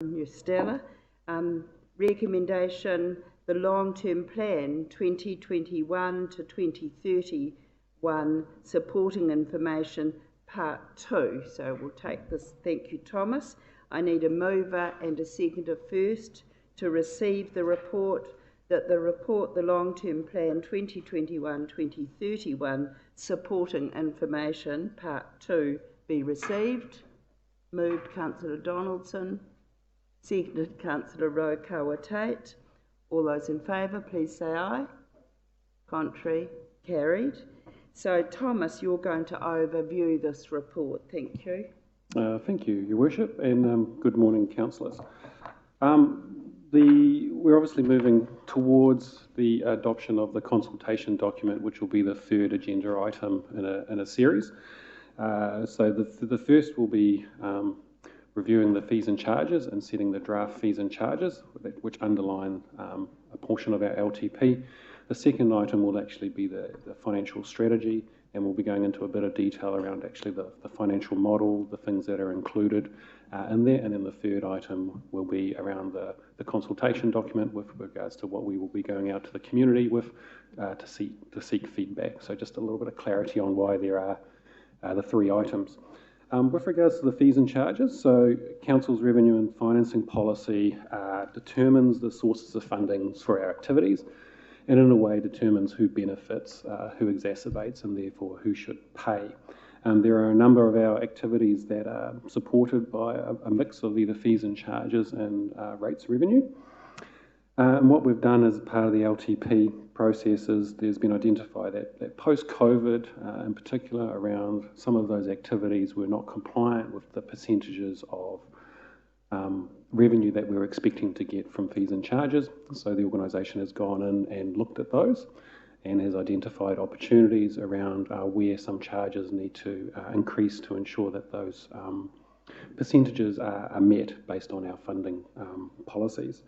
New Stella. Recommendation, the long-term plan 2021 to 2031, supporting information, part 2. So we'll take this. Thank you, Thomas. I need a mover and a seconder first to receive the report, the long-term plan 2021-2031, supporting information, part 2, be received. Moved, Councillor Donaldson. Seconded, Councillor Rotorua. All those in favour, please say aye. Contrary, carried. So, Thomas, you're going to overview this report. Thank you. Thank you, Your Worship, and good morning, councillors. We're obviously moving towards the adoption of the consultation document, which will be the third agenda item in a series. So the first will be reviewing the fees and charges and setting the draft fees and charges, which underline a portion of our LTP. The second item will actually be the financial strategy, and we'll be going into a bit of detail around actually the financial model, the things that are included in there. And then the third item will be around the consultation document with regards to what we will be going out to the community with to seek feedback. So just a little bit of clarity on why there are the three items. With regards to the fees and charges, so Council's revenue and financing policy determines the sources of funding for our activities, and in a way determines who benefits, who exacerbates, and therefore who should pay. There are a number of our activities that are supported by a mix of either fees and charges and rates revenue. And what we've done as part of the LTP process is there's been identified that post-COVID, in particular around some of those activities, were not compliant with the percentages of revenue that we were expecting to get from fees and charges. So the organisation has gone in and looked at those and has identified opportunities around where some charges need to increase to ensure that those percentages are met based on our funding policies.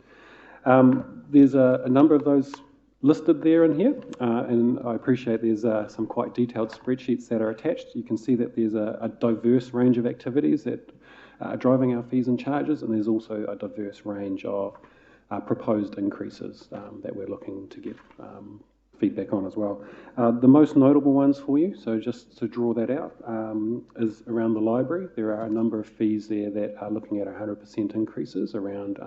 There's a number of those listed there in here, and I appreciate there's some quite detailed spreadsheets that are attached. You can see that there's a diverse range of activities that are driving our fees and charges, and there's also a diverse range of proposed increases that we're looking to get feedback on as well. The most notable ones for you, so just to draw that out, is around the library. There are a number of fees there that are looking at 100% increases around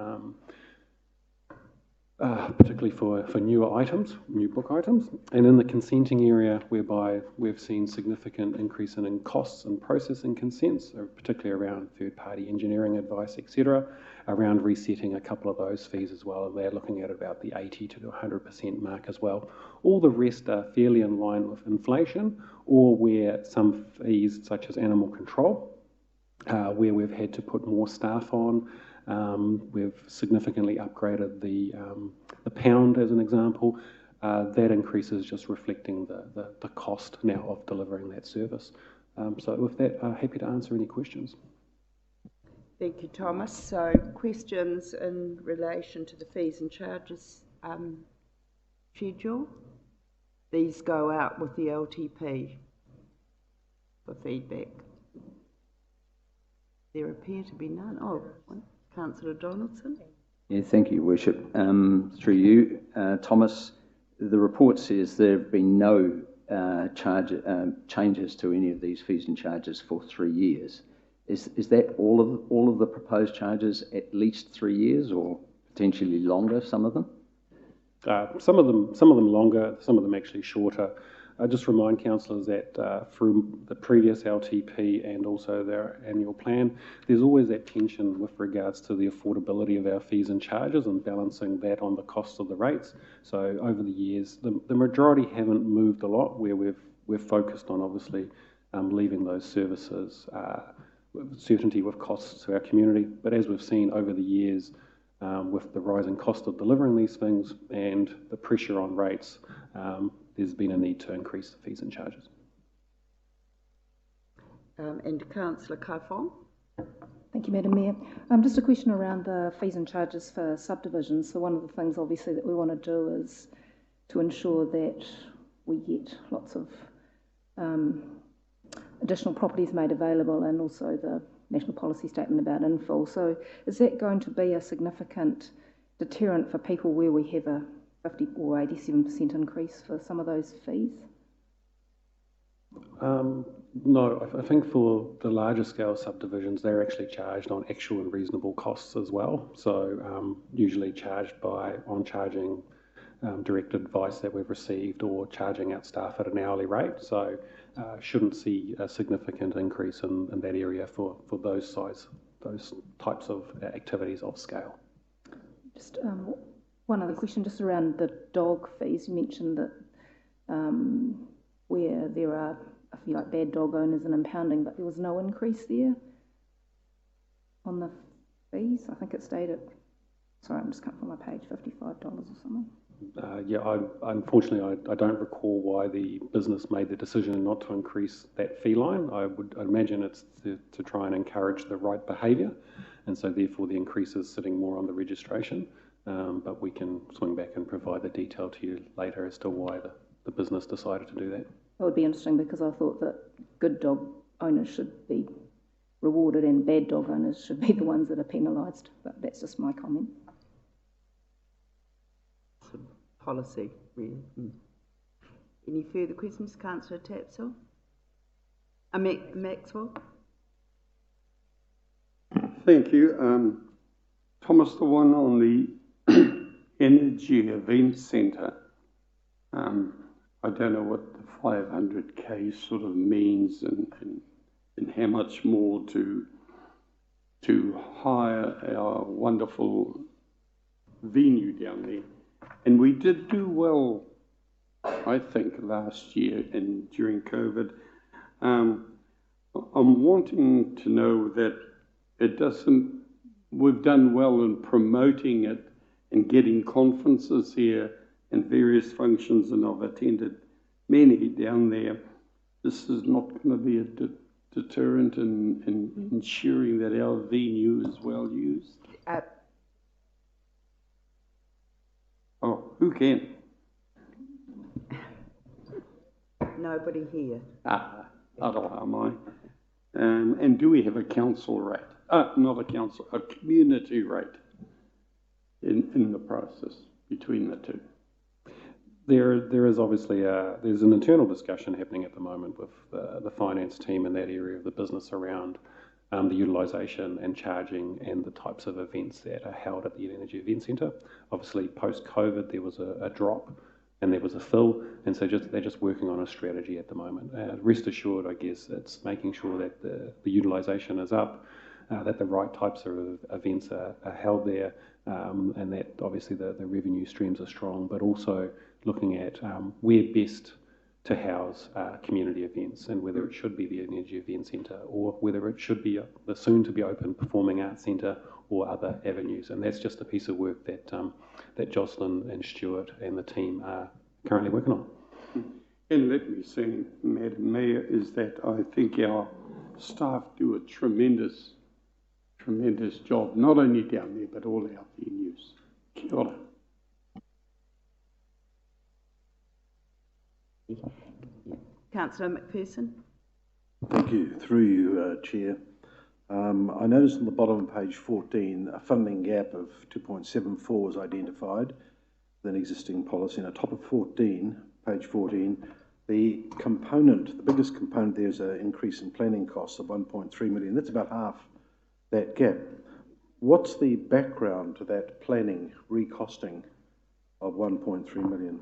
particularly for newer items, new book items, and in the consenting area, whereby we've seen significant increase in costs and processing consents, particularly around third-party engineering advice, etc., around resetting a couple of those fees as well, and they're looking at about the 80 to 100% mark as well. All the rest are fairly in line with inflation, or where some fees, such as animal control, where we've had to put more staff on. We've significantly upgraded the pound, as an example. That increase is just reflecting the cost now of delivering that service. So with that, happy to answer any questions. Thank you, Thomas. So questions in relation to the fees and charges schedule? These go out with the LTP for feedback. There appear to be none. Oh, Councillor Donaldson. Yeah, thank you, Worship. Through you, Thomas, the report says there have been no changes to any of these fees and charges for 3 years. Is that all of the proposed charges at least 3 years, or potentially longer? Some of them. Some of them longer. Some of them actually shorter. I just remind councillors that through the previous LTP and also their annual plan, there's always that tension with regards to the affordability of our fees and charges and balancing that on the cost of the rates. So over the years, the majority haven't moved a lot, where we've focused on obviously leaving those services with certainty with costs to our community. But as we've seen over the years, with the rising cost of delivering these things and the pressure on rates, there's been a need to increase the fees and charges. And Councillor Kaifong. Thank you, Madam Mayor. Just a question around the fees and charges for subdivisions. So one of the things obviously that we want to do is to ensure that we get lots of additional properties made available, and also the national policy statement about infill. So is that going to be a significant deterrent for people where we have a 50 or 87% increase for some of those fees? No, I think for the larger scale subdivisions, they're actually charged on actual and reasonable costs as well. So usually charged on charging direct advice that we've received or charging out staff at an hourly rate. So shouldn't see a significant increase in that area for those types of activities of scale. Just one other question, just around the dog fees. You mentioned that where there are, I feel like, bad dog owners and impounding, but there was no increase there on the fees. I think it stayed at, sorry, I'm just coming from my page, $55 or something. Unfortunately, I don't recall why the business made the decision not to increase that fee line. I'd imagine it's to try and encourage the right behaviour, and so therefore the increase is sitting more on the registration. But we can swing back and provide the detail to you later as to why the business decided to do that. That would be interesting, because I thought that good dog owners should be rewarded and bad dog owners should be the ones that are penalised, but that's just my comment. Some policy, really. Any further questions, Councillor Tapsell? Maxwell? Thank you. Thomas, the one on the Energy Event Centre, I don't know what the 500k sort of means and how much more to hire our wonderful venue down there. And we did do well, I think, last year and during COVID. I'm wanting to know that we've done well in promoting it and getting conferences here and various functions, and I've attended many down there. This is not going to be a deterrent in ensuring that our venue is well used. Who can? Nobody here. Am I? And do we have a council rate? Not a council, a community rate in the process between the two? There is obviously there's an internal discussion happening at the moment with the finance team in that area of the business around the utilisation and charging and the types of events that are held at the Energy Event Centre. Obviously, post-COVID, there was a drop and there was a fill, and so they're just working on a strategy at the moment. Rest assured, I guess, it's making sure that the utilisation is up, that the right types of events are held there, and that obviously the revenue streams are strong, but also looking at where best to house community events, and whether it should be the Energy Event Centre or whether it should be the soon-to-be-open Performing Arts Centre or other avenues. And that's just a piece of work that Jocelyn and Stuart and the team are currently working on. And let me say, Madam Mayor, is that I think our staff do a tremendous job, not only down there, but all our venues. Kia ora. Councillor McPherson? Thank you. Through you, Chair. I noticed on the bottom of page 14, a funding gap of 2.74 was identified with an existing policy. And at the top of 14, page 14, the biggest component there is an increase in planning costs of 1.3 million. That's about half that gap. What's the background to that planning recosting of 1.3 million?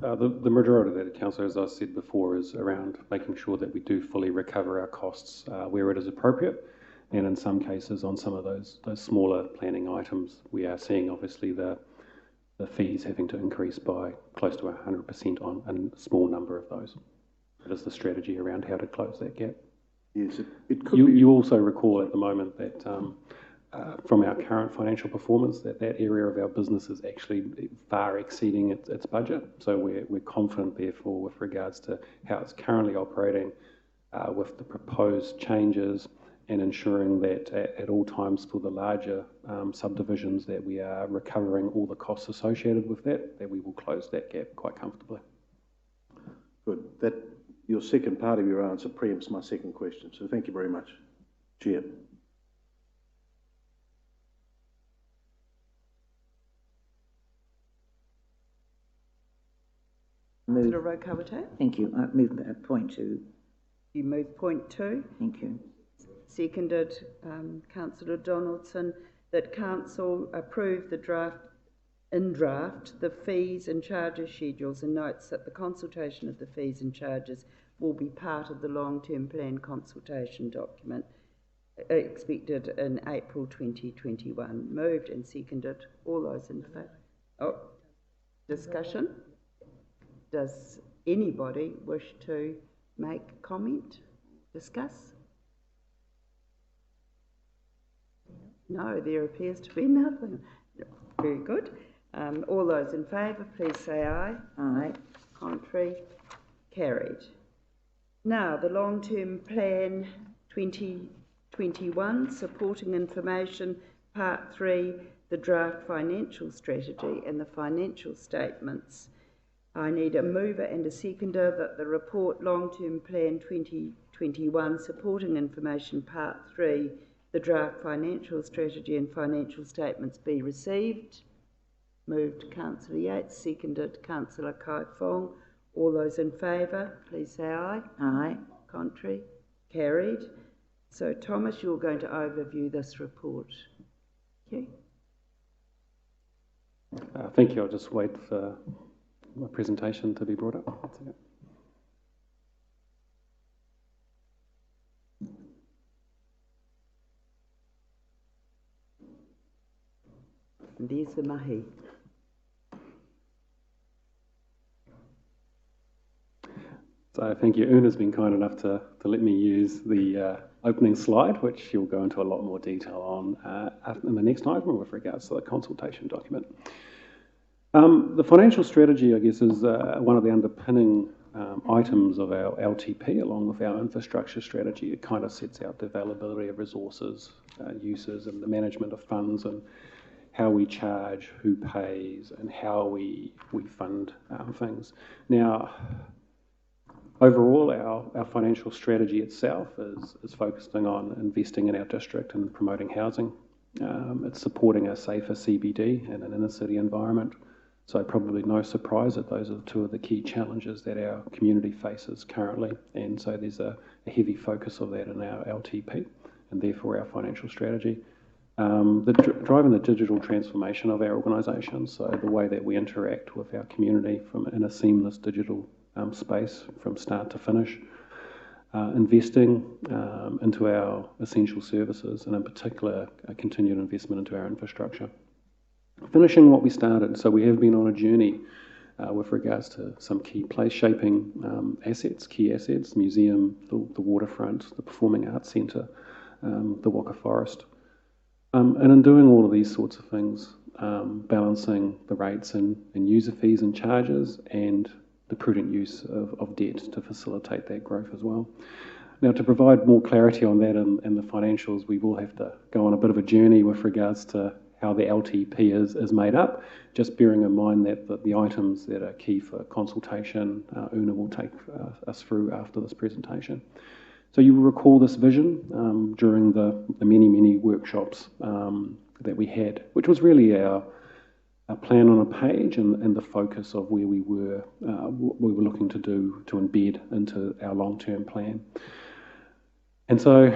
The majority of that, Councillor, as I said before, is around making sure that we do fully recover our costs where it is appropriate. And in some cases, on some of those smaller planning items, we are seeing obviously the fees having to increase by close to 100% on a small number of those. That is the strategy around how to close that gap. Yes, it could be. You also recall at the moment that from our current financial performance, that area of our business is actually far exceeding its budget. So we're confident, therefore, with regards to how it's currently operating, with the proposed changes, and ensuring that at all times for the larger subdivisions that we are recovering all the costs associated with that we will close that gap quite comfortably. Good. That your second part of your answer preempts my second question, so thank you very much, Chair. Councillor Rokawate, Thank you. I move point 2. you move point 2. Thank you. Seconded, Councillor Donaldson, that Council approve the draft the fees and charges schedules, and notes that the consultation of the fees and charges will be part of the long-term plan consultation document expected in April 2021. Moved and seconded. All those in favour? Oh, discussion? Does anybody wish to make comment? Discuss? No, there appears to be nothing. Very good. All those in favour, please say aye. Aye. Contrary? Carried. Now, the long-term plan 2021, supporting information, part 3, the draft financial strategy and the financial statements. I need a mover and a seconder that the report long-term plan 2021, supporting information, part 3, the draft financial strategy and financial statements be received. Moved Councillor Yates, seconded Councillor Kai Fong. All those in favour, please say aye. Aye. Contrary? Carried. So, Thomas, you're going to overview this report. Okay. Thank you. I'll just wait for my presentation to be brought up. That's it. And there's the mahi. So thank you. Una's been kind enough to let me use the opening slide, which she'll go into a lot more detail on in the next item with regards to the consultation document. The financial strategy, I guess, is one of the underpinning items of our LTP, along with our infrastructure strategy. It kind of sets out the availability of resources, uses, and the management of funds, and how we charge, who pays, and how we fund things. Now, overall, our financial strategy itself is focusing on investing in our district and promoting housing. It's supporting a safer CBD and an inner city environment. So probably no surprise that those are two of the key challenges that our community faces currently. And so there's a heavy focus of that in our LTP and therefore our financial strategy. Driving the digital transformation of our organisation, so the way that we interact with our community in a seamless digital space from start to finish. Investing into our essential services, and in particular a continued investment into our infrastructure. Finishing what we started, so we have been on a journey with regards to some key place-shaping key assets, museum, the waterfront, the Performing Arts Centre, the Waka Forest. And in doing all of these sorts of things, balancing the rates and user fees and charges and the prudent use of debt to facilitate that growth as well. Now, to provide more clarity on that and the financials, we will have to go on a bit of a journey with regards to how the LTP is made up, just bearing in mind that the items that are key for consultation, Una will take us through after this presentation. So you will recall this vision during the many workshops that we had, which was really our plan on a page and the focus of where we were looking to do to embed into our long-term plan. And so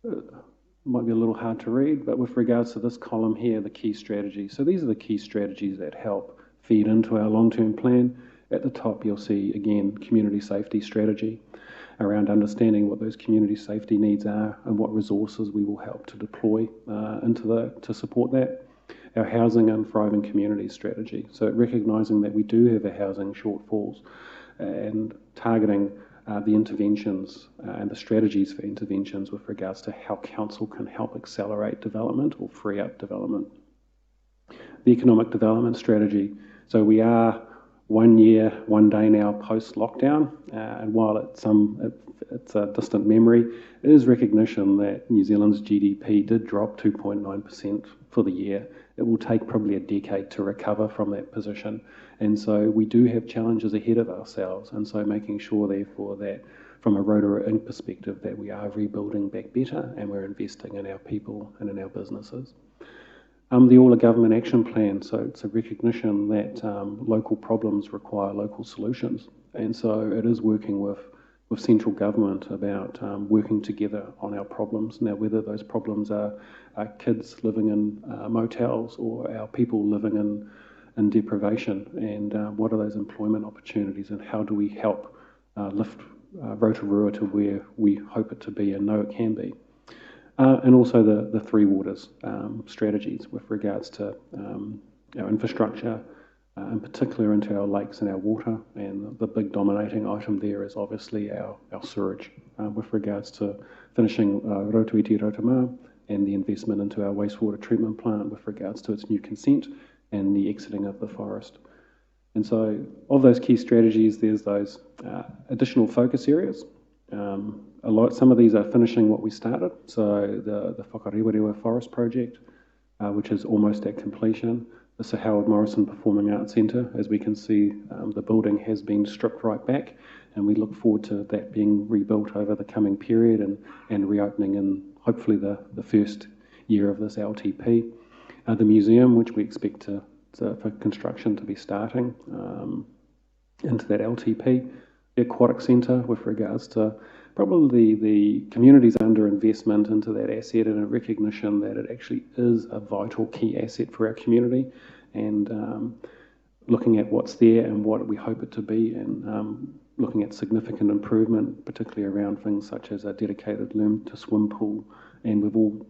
it might be a little hard to read, but with regards to this column here, the key strategies. So these are the key strategies that help feed into our long-term plan. At the top, you'll see, again, community safety strategy around understanding what those community safety needs are and what resources we will help to deploy to support that. Our housing and thriving communities strategy. So recognising that we do have a housing shortfalls and targeting the interventions and the strategies for interventions with regards to how council can help accelerate development or free up development. The economic development strategy. So we are 1 year, 1 day now post-lockdown, and while it's a distant memory, it is recognition that New Zealand's GDP did drop 2.9% for the year. It will take probably a decade to recover from that position, and so we do have challenges ahead of ourselves, and so making sure therefore that from a Rotorua Inc. perspective that we are rebuilding back better and we're investing in our people and in our businesses. The All of Government Action Plan, so it's a recognition that local problems require local solutions, and so it is working with central government about working together on our problems. Now, whether those problems are kids living in motels or our people living in deprivation, and what are those employment opportunities, and how do we help lift Rotorua to where we hope it to be and know it can be. And also the three waters strategies with regards to our infrastructure, in particular into our lakes and our water, and the big dominating item there is obviously our sewage with regards to finishing Rotoiti Rotamā and the investment into our wastewater treatment plant with regards to its new consent and the exiting of the forest. And so of those key strategies, there's those additional focus areas. Some of these are finishing what we started, so the Whakarewarewa Forest Project, which is almost at completion. The Sir Howard Morrison Performing Arts Centre, as we can see, the building has been stripped right back, and we look forward to that being rebuilt over the coming period and reopening in hopefully the first year of this LTP. The museum, which we expect for construction to be starting into that LTP. The aquatic centre with regards to probably the community's under-investment into that asset and a recognition that it actually is a vital key asset for our community, and looking at what's there and what we hope it to be, and looking at significant improvement, particularly around things such as a dedicated learn-to-swim pool, and we've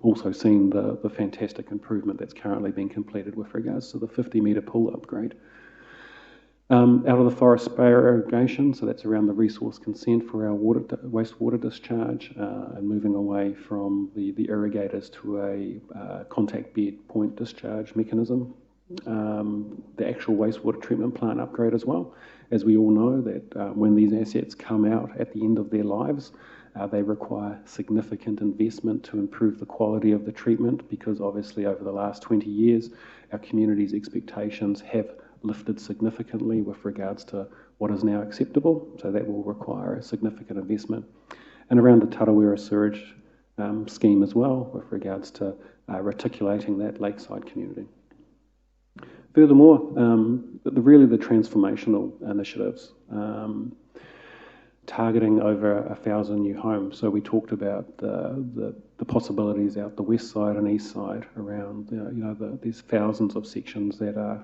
also seen the fantastic improvement that's currently being completed with regards to the 50-metre pool upgrade. Out of the forest spare irrigation, so that's around the resource consent for our wastewater discharge, and moving away from the irrigators to a contact bed point discharge mechanism. The actual wastewater treatment plant upgrade as well. As we all know that when these assets come out at the end of their lives, they require significant investment to improve the quality of the treatment, because obviously over the last 20 years, our community's expectations have lifted significantly with regards to what is now acceptable, so that will require a significant investment. And around the Tarawera sewage scheme as well, with regards to reticulating that lakeside community. Furthermore, really the transformational initiatives, targeting over 1,000 new homes. So we talked about the possibilities out the west side and east side around, these thousands of sections that are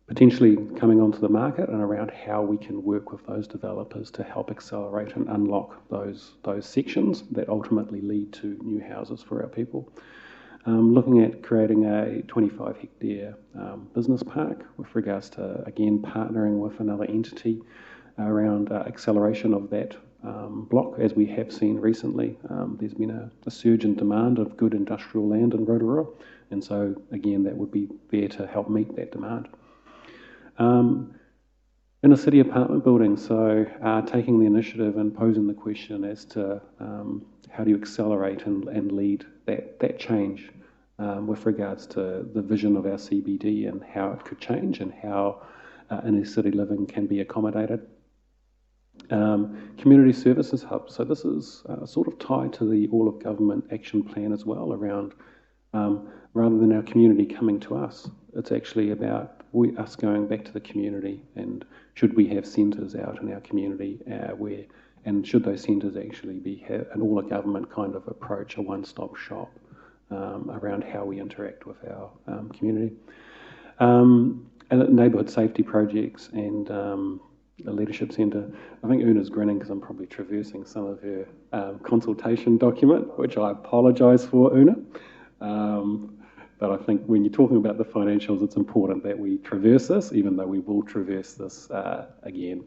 potentially coming onto the market, and around how we can work with those developers to help accelerate and unlock those sections that ultimately lead to new houses for our people. Looking at creating a 25-hectare business park with regards to, again, partnering with another entity around acceleration of that block, as we have seen recently. There's been a surge in demand of good industrial land in Rotorua, and so again that would be there to help meet that demand. In a city apartment building, so taking the initiative and posing the question as to how do you accelerate and lead that change with regards to the vision of our CBD and how it could change, and how inner city living can be accommodated. Community services hub, so this is sort of tied to the All of Government Action Plan as well, around rather than our community coming to us, it's actually about us going back to the community, and should we have centres out in our community and should those centres actually be an all of government kind of approach, a one-stop shop around how we interact with our community. And neighbourhood safety projects and a leadership centre. I think Una's grinning because I'm probably traversing some of her consultation document, which I apologise for, Una. But I think when you're talking about the financials, it's important that we traverse this, even though we will traverse this again.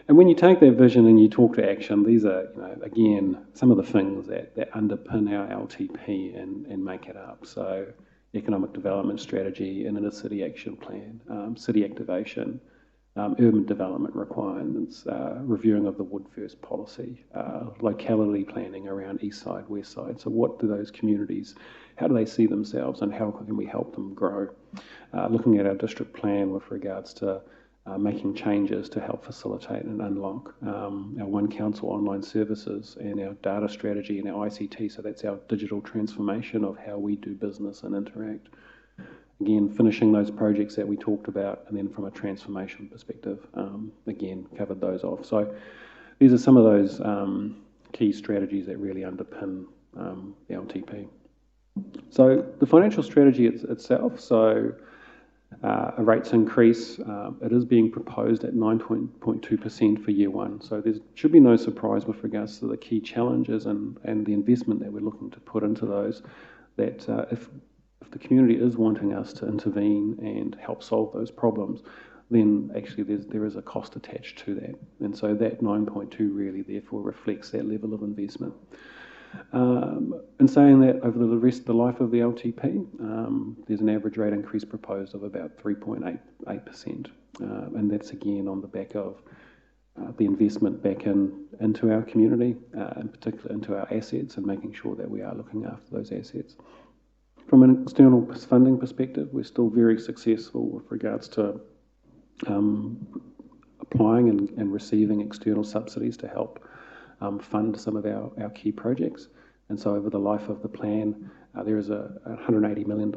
And when you take that vision and you talk to action, these are, again, some of the things that underpin our LTP and make it up. So, economic development strategy, an inner city action plan, city activation, urban development requirements, reviewing of the Wood First policy, locality planning around east side, west side. So what do those communities, how do they see themselves, and how can we help them grow? Looking at our district plan with regards to making changes to help facilitate and unlock our One Council online services and our data strategy and our ICT. So that's our digital transformation of how we do business and interact. Again, finishing those projects that we talked about, and then from a transformation perspective, again, covered those off. So these are some of those key strategies that really underpin the LTP. So the financial strategy itself, so a rates increase, it is being proposed at 9.2% for year one. So there should be no surprise with regards to the key challenges and the investment that we're looking to put into those, that if the community is wanting us to intervene and help solve those problems, then actually there is a cost attached to that. And so that 9.2 really therefore reflects that level of investment. In saying that, over the rest of the life of the LTP, there's an average rate increase proposed of about 3.88%. And that's again on the back of the investment back into our community, in particular into our assets, and making sure that we are looking after those assets. From an external funding perspective, we're still very successful with regards to applying and receiving external subsidies to help fund some of our key projects. And so over the life of the plan, there is $180 million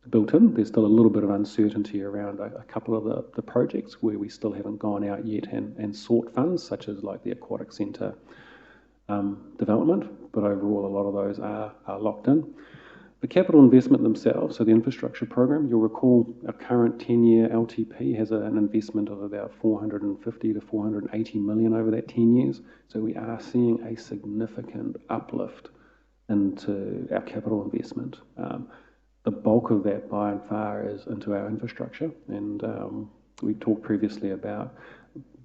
built in. There's still a little bit of uncertainty around a couple of the projects where we still haven't gone out yet and sought funds, such as like the aquatic centre development, but overall a lot of those are locked in. The capital investment themselves, so the infrastructure program, you'll recall our current 10-year LTP has an investment of about 450 to 480 million over that 10 years. So we are seeing a significant uplift into our capital investment. The bulk of that by and far is into our infrastructure, and we talked previously about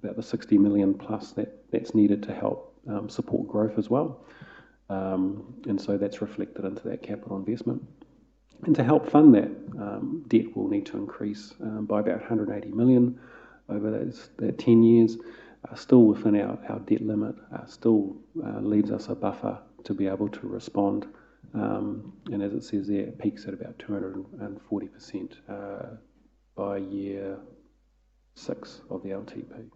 the 60 million plus that's needed to help support growth as well. And so that's reflected into that capital investment. And to help fund that, debt will need to increase by about 180 million over that 10 years, still within our debt limit, still leaves us a buffer to be able to respond. And as it says there, it peaks at about 240% by year 6 of the LTP.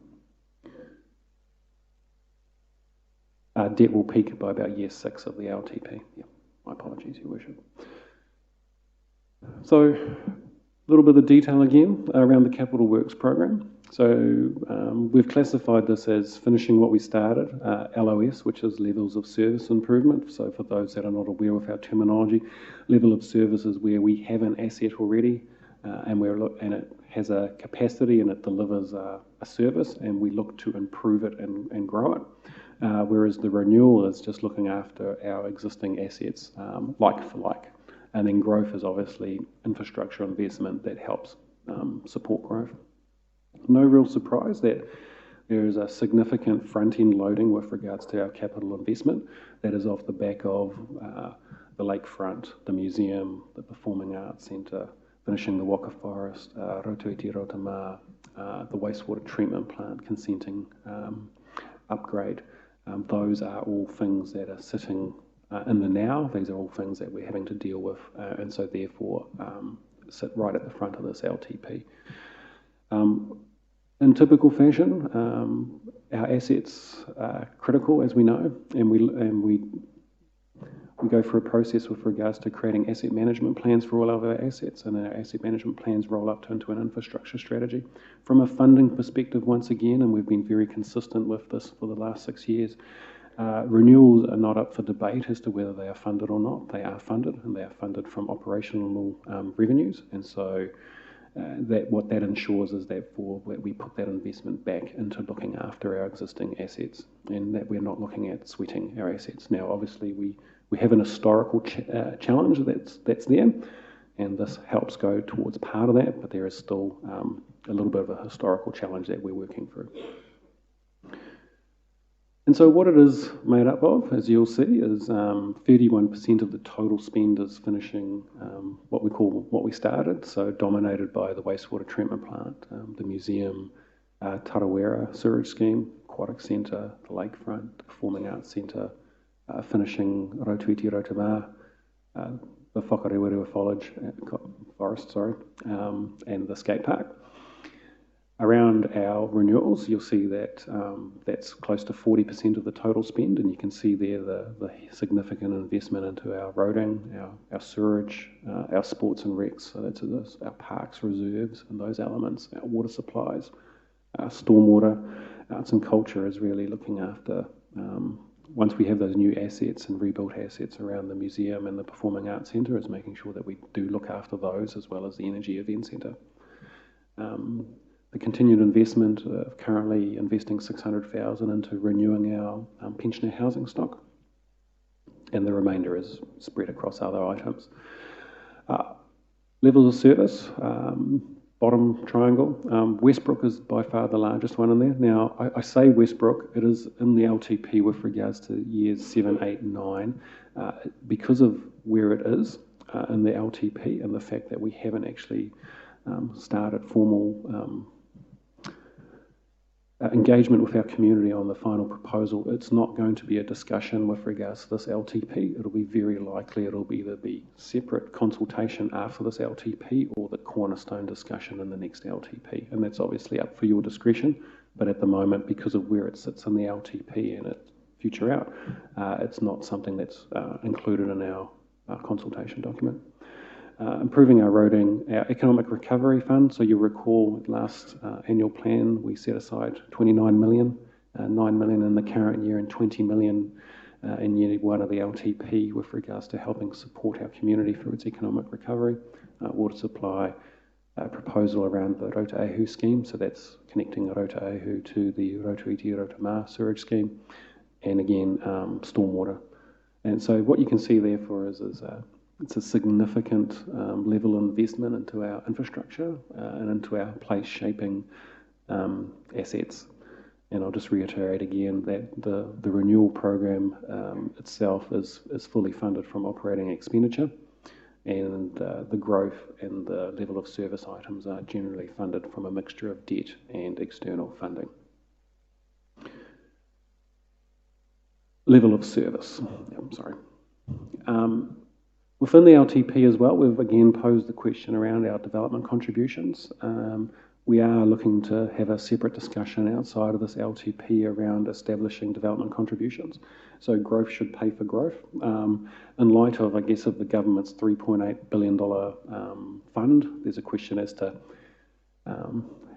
Debt will peak by about year 6 of the LTP. Yeah, my apologies, Your Worship. So a little bit of detail again around the capital works program. So we've classified this as finishing what we started, LOS, which is levels of service improvement. So for those that are not aware of our terminology, level of service is where we have an asset already and it has a capacity and it delivers a service, and we look to improve it and grow it. Whereas the renewal is just looking after our existing assets like for like. And then growth is obviously infrastructure investment that helps support growth. No real surprise that there is a significant front-end loading with regards to our capital investment that is off the back of the lakefront, the museum, the Performing Arts Centre, finishing the Waka Forest, Rotoiti Rotama, the wastewater treatment plant consenting upgrade. Those are all things that are sitting in the now. These are all things that we're having to deal with, and so therefore sit right at the front of this LTP. In typical fashion, our assets are critical, as we know, and we go through a process with regards to creating asset management plans for all of our assets, and our asset management plans roll up into an infrastructure strategy. From a funding perspective, once again, and we've been very consistent with this for the last 6 years, renewals are not up for debate as to whether they are funded or not. They are funded, and they are funded from operational revenues, and so what that ensures is that we put that investment back into looking after our existing assets, and that we're not looking at sweating our assets. Now, obviously, we have an historical challenge that's there, and this helps go towards part of that, but there is still a little bit of a historical challenge that we're working through. And so what it is made up of, as you'll see, is 31% of the total spend is finishing what we started, so dominated by the wastewater treatment plant, the museum, Tarawera sewage scheme, aquatic centre, the lakefront, the performing arts centre, finishing Rotorua, the Whakarewerua forest, and the skate park. Around our renewals, you'll see that that's close to 40% of the total spend, and you can see there the significant investment into our roading, our sewerage, our sports and recs, so that's our parks, reserves, and those elements, our water supplies, our stormwater, arts and culture is really looking after, once we have those new assets and rebuilt assets around the museum and the Performing Arts Centre, is making sure that we do look after those as well as the Energy Event Centre. The continued investment of currently investing $600,000 into renewing our pensioner housing stock, and the remainder is spread across other items. Levels of service, bottom triangle. Westbrook is by far the largest one in there. Now, I say Westbrook, it is in the LTP with regards to years 7, 8, and 9, because of where it is in the LTP and the fact that we haven't actually started formal engagement with our community on the final proposal. It's not going to be a discussion with regards to this LTP. It'll be very likely it'll either be separate consultation after this LTP or the cornerstone discussion in the next LTP. And that's obviously up for your discretion. But at the moment, because of where it sits in the LTP and its future out, it's not something that's included in our consultation document. Improving our roading, our economic recovery fund. So you'll recall last annual plan, we set aside 29 million, 9 million in the current year and 20 million in year one of the LTP with regards to helping support our community through its economic recovery. Water supply proposal around the Rotorua scheme. So that's connecting Rotorua to the Rotorua sewage scheme. And again, stormwater. And so what you can see therefore is it's a significant level of investment into our infrastructure and into our place-shaping assets. And I'll just reiterate again that the renewal program itself is fully funded from operating expenditure, and the growth and the level of service items are generally funded from a mixture of debt and external funding. Level of service, within the LTP as well, we've again posed the question around our development contributions. We are looking to have a separate discussion outside of this LTP around establishing development contributions. So growth should pay for growth. In light of, I guess, of the government's $3.8 billion fund, there's a question as to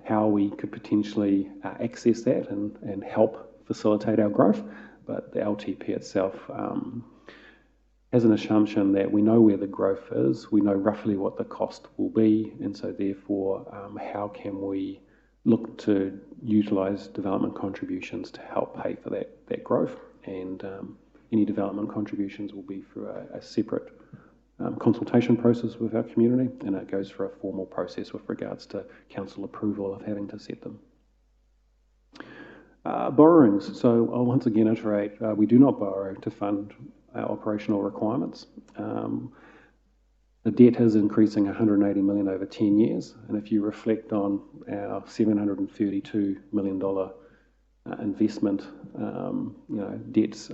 how we could potentially access that and help facilitate our growth. But the LTP itself has an assumption that we know where the growth is, we know roughly what the cost will be, and so therefore how can we look to utilise development contributions to help pay for that growth, and any development contributions will be through a separate consultation process with our community, and it goes for a formal process with regards to council approval of having to set them. Borrowings. So I'll once again iterate, we do not borrow to fund our operational requirements. The debt is increasing $180 million over 10 years, and if you reflect on our $732 million investment, debt's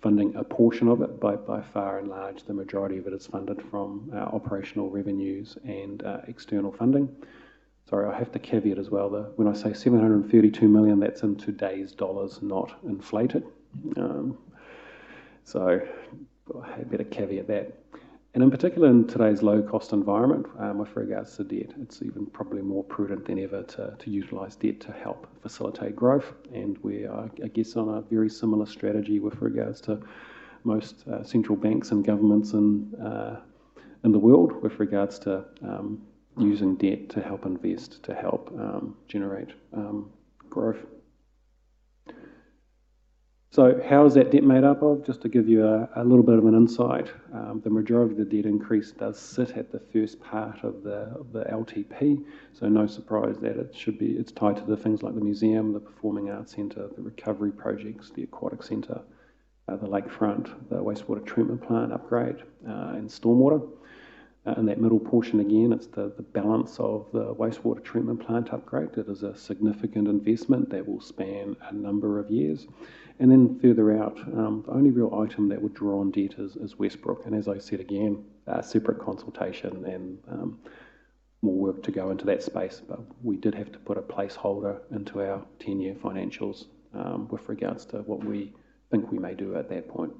funding a portion of it, by far and large, the majority of it is funded from our operational revenues and external funding. Sorry, I have to caveat as well that when I say 732 million, that's in today's dollars, not inflated. So I better caveat that. And in particular, in today's low-cost environment, with regards to debt, it's even probably more prudent than ever to utilise debt to help facilitate growth. And we are, I guess, on a very similar strategy with regards to most central banks and governments in the world with regards to using debt to help invest, to help generate growth. So how is that debt made up of? Just to give you a little bit of an insight, the majority of the debt increase does sit at the first part of the LTP, so no surprise that it's tied to the things like the museum, the performing arts centre, the recovery projects, the aquatic centre, the lakefront, the wastewater treatment plant upgrade, and stormwater. In that middle portion again, it's the balance of the wastewater treatment plant upgrade. It is a significant investment that will span a number of years. And then further out, the only real item that would draw on debt is Westbrook. And as I said again, separate consultation and more work to go into that space. But we did have to put a placeholder into our 10-year financials with regards to what we think we may do at that point.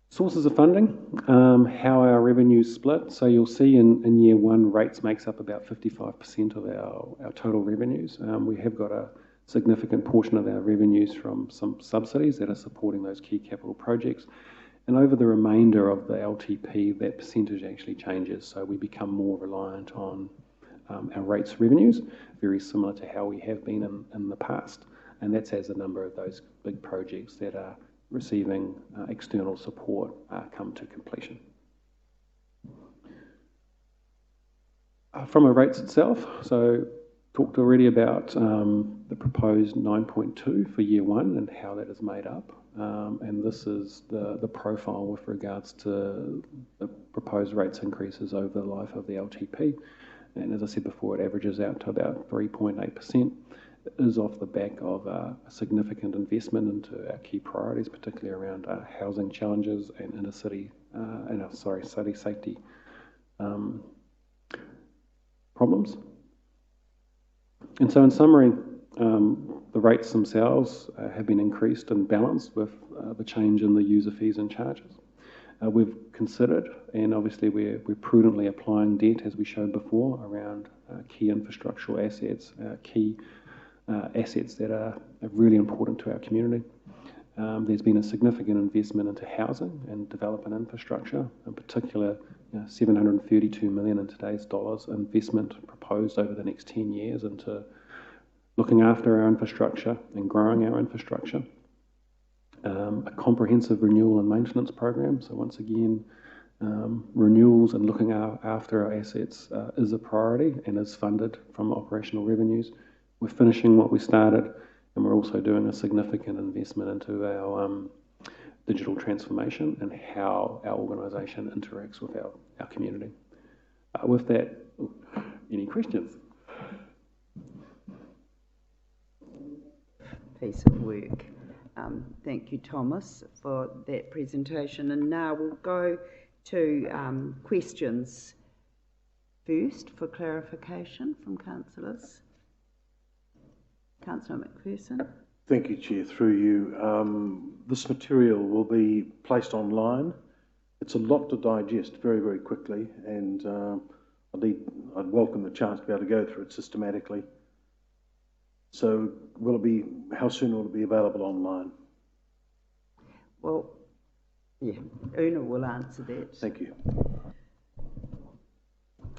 Sources of funding, how our revenues split. So you'll see in year one, rates makes up about 55% of our total revenues. We have got a significant portion of our revenues from some subsidies that are supporting those key capital projects. And over the remainder of the LTP, that percentage actually changes. So we become more reliant on our rates revenues, very similar to how we have been in the past. And that's as a number of those big projects that are receiving external support come to completion. From a rates itself, so talked already about the proposed 9.2 for year one and how that is made up. And this is the profile with regards to the proposed rates increases over the life of the LTP. And as I said before, it averages out to about 3.8%. It is off the back of a significant investment into our key priorities, particularly around housing challenges and inner city, city safety problems. And so in summary, the rates themselves have been increased and balanced with the change in the user fees and charges. We've considered, and obviously we're prudently applying debt, as we showed before, around key infrastructural assets, key assets that are really important to our community. There's been a significant investment into housing and development infrastructure, in particular, $732 million in today's dollars investment proposed over the next 10 years into looking after our infrastructure and growing our infrastructure. A comprehensive renewal and maintenance program. So once again, renewals and looking after our assets is a priority and is funded from operational revenues. We're finishing what we started, and we're also doing a significant investment into our digital transformation and how our organisation interacts with our community. With that, any questions? Piece of work. Thank you, Thomas, for that presentation. And now we'll go to questions first for clarification from councillors. Councillor McPherson. Thank you, Chair. Through you. This material will be placed online. It's a lot to digest very, very quickly, and I'd welcome the chance to be able to go through it systematically. So how soon will it be available online? Well, yeah, Una will answer that. Thank you.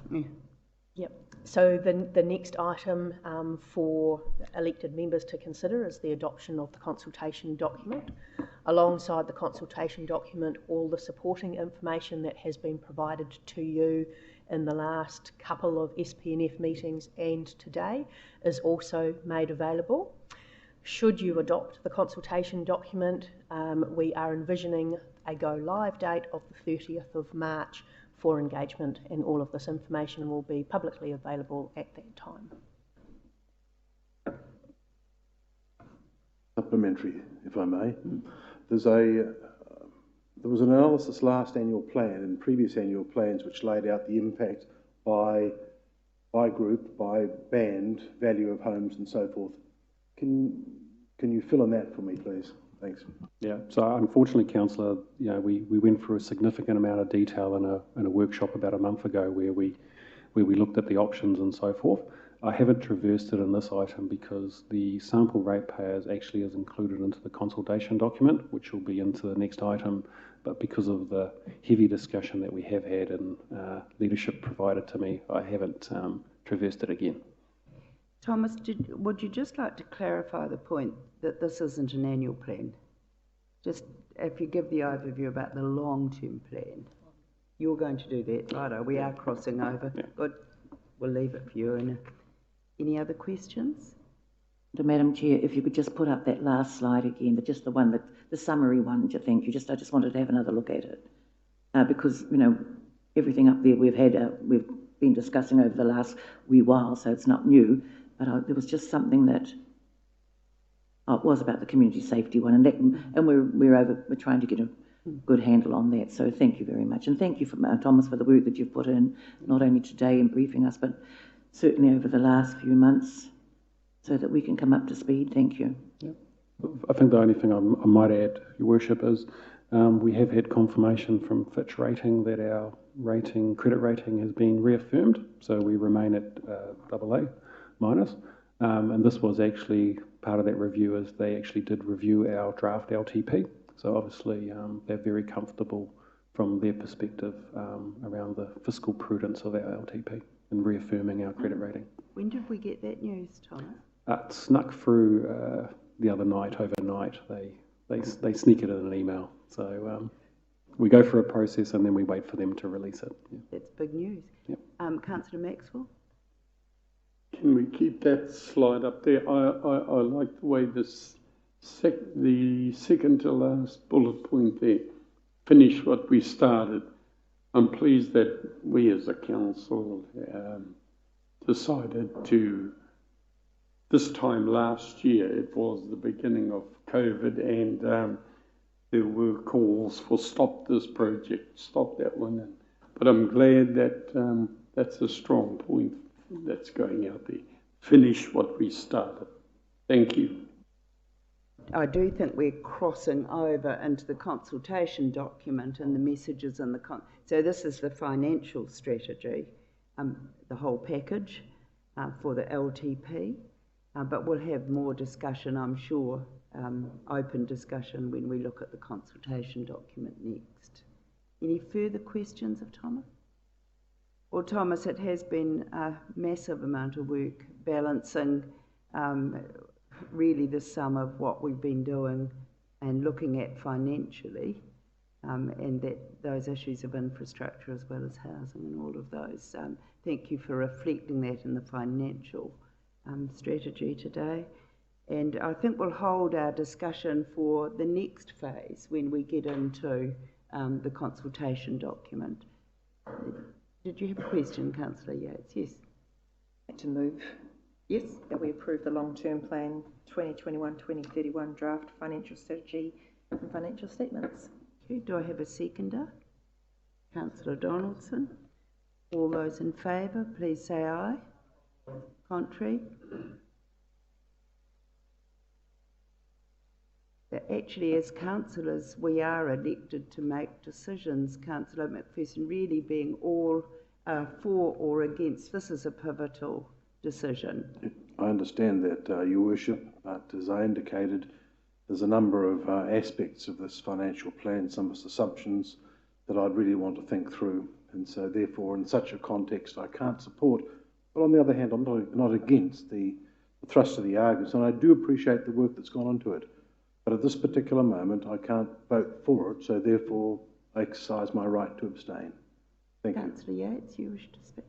Yeah. Yep. So the next item for elected members to consider is the adoption of the consultation document. Alongside the consultation document, all the supporting information that has been provided to you in the last couple of SPNF meetings and today is also made available. Should you adopt the consultation document, we are envisioning a go-live date of the 30th of March for engagement, and all of this information will be publicly available at that time. Supplementary, if I may. There was an analysis last annual plan and previous annual plans which laid out the impact by group, by band, value of homes and so forth. Can you fill in that for me, please? Thanks. Yeah, so unfortunately, Councillor, we went through a significant amount of detail in a workshop about a month ago where we looked at the options and so forth. I haven't traversed it in this item because the sample ratepayers actually is included into the consultation document, which will be into the next item. But because of the heavy discussion that we have had and leadership provided to me, I haven't traversed it again. Thomas, would you just like to clarify the point that this isn't an annual plan? Just if you give the overview about the long-term plan. You're going to do that, righto? We are crossing over. Yeah. Good. We'll leave it for you. Any other questions? Madam Chair, if you could just put up that last slide again, but just the one that the summary one. Thank you. I just wanted to have another look at it because everything up there we've been discussing over the last wee while, so it's not new. But there was just something that it was about the community safety one, and we're trying to get a good handle on that. So thank you very much, and thank you for Thomas for the work that you've put in, not only today in briefing us, but certainly over the last few months, so that we can come up to speed. Thank you. Yeah. I think the only thing I might add, Your Worship, is we have had confirmation from Fitch Rating that our credit rating has been reaffirmed, so we remain at AA minus. And this was actually part of that review, as they actually did review our draft LTP. So obviously they're very comfortable from their perspective around the fiscal prudence of our LTP and reaffirming our credit rating. When did we get that news, Thomas? It snuck through the other night, overnight. They sneak it in an email. So we go through a process and then we wait for them to release it. Yeah. That's big news. Yep. Councillor Maxwell? Can we keep that slide up there? I like the way the second to last bullet point there, finish what we started. I'm pleased that we as a council decided to, this time last year, it was the beginning of COVID, and there were calls for stop this project, stop that one. But I'm glad that that's a strong point that's going out there. Finish what we started. Thank you. I do think we're crossing over into the consultation document and the messages in the so this is the financial strategy, the whole package for the LTP, but we'll have more discussion, I'm sure, open discussion when we look at the consultation document next. Any further questions of Thomas? Well, Thomas, it has been a massive amount of work balancing really the sum of what we've been doing and looking at financially, and those issues of infrastructure as well as housing and all of those. Thank you for reflecting that in the financial strategy today. And I think we'll hold our discussion for the next phase when we get into the consultation document. Did you have a question, Councillor Yates? Yes. To move. Yes. That we approve the long-term plan 2021-2031 draft financial strategy and financial statements. Okay, do I have a seconder? Councillor Donaldson. All those in favour, please say aye. Contrary? Actually, as councillors, we are elected to make decisions, Councillor McPherson, really being all for or against. This is a pivotal decision. I understand that, Your Worship, but as I indicated, there's a number of aspects of this financial plan, some assumptions that I'd really want to think through, and so therefore in such a context I can't support, but on the other hand I'm not against the thrust of the arguments, and I do appreciate the work that's gone into it. But at this particular moment, I can't vote for it, so therefore I exercise my right to abstain. Thank you. Councillor Yates, you wish to speak?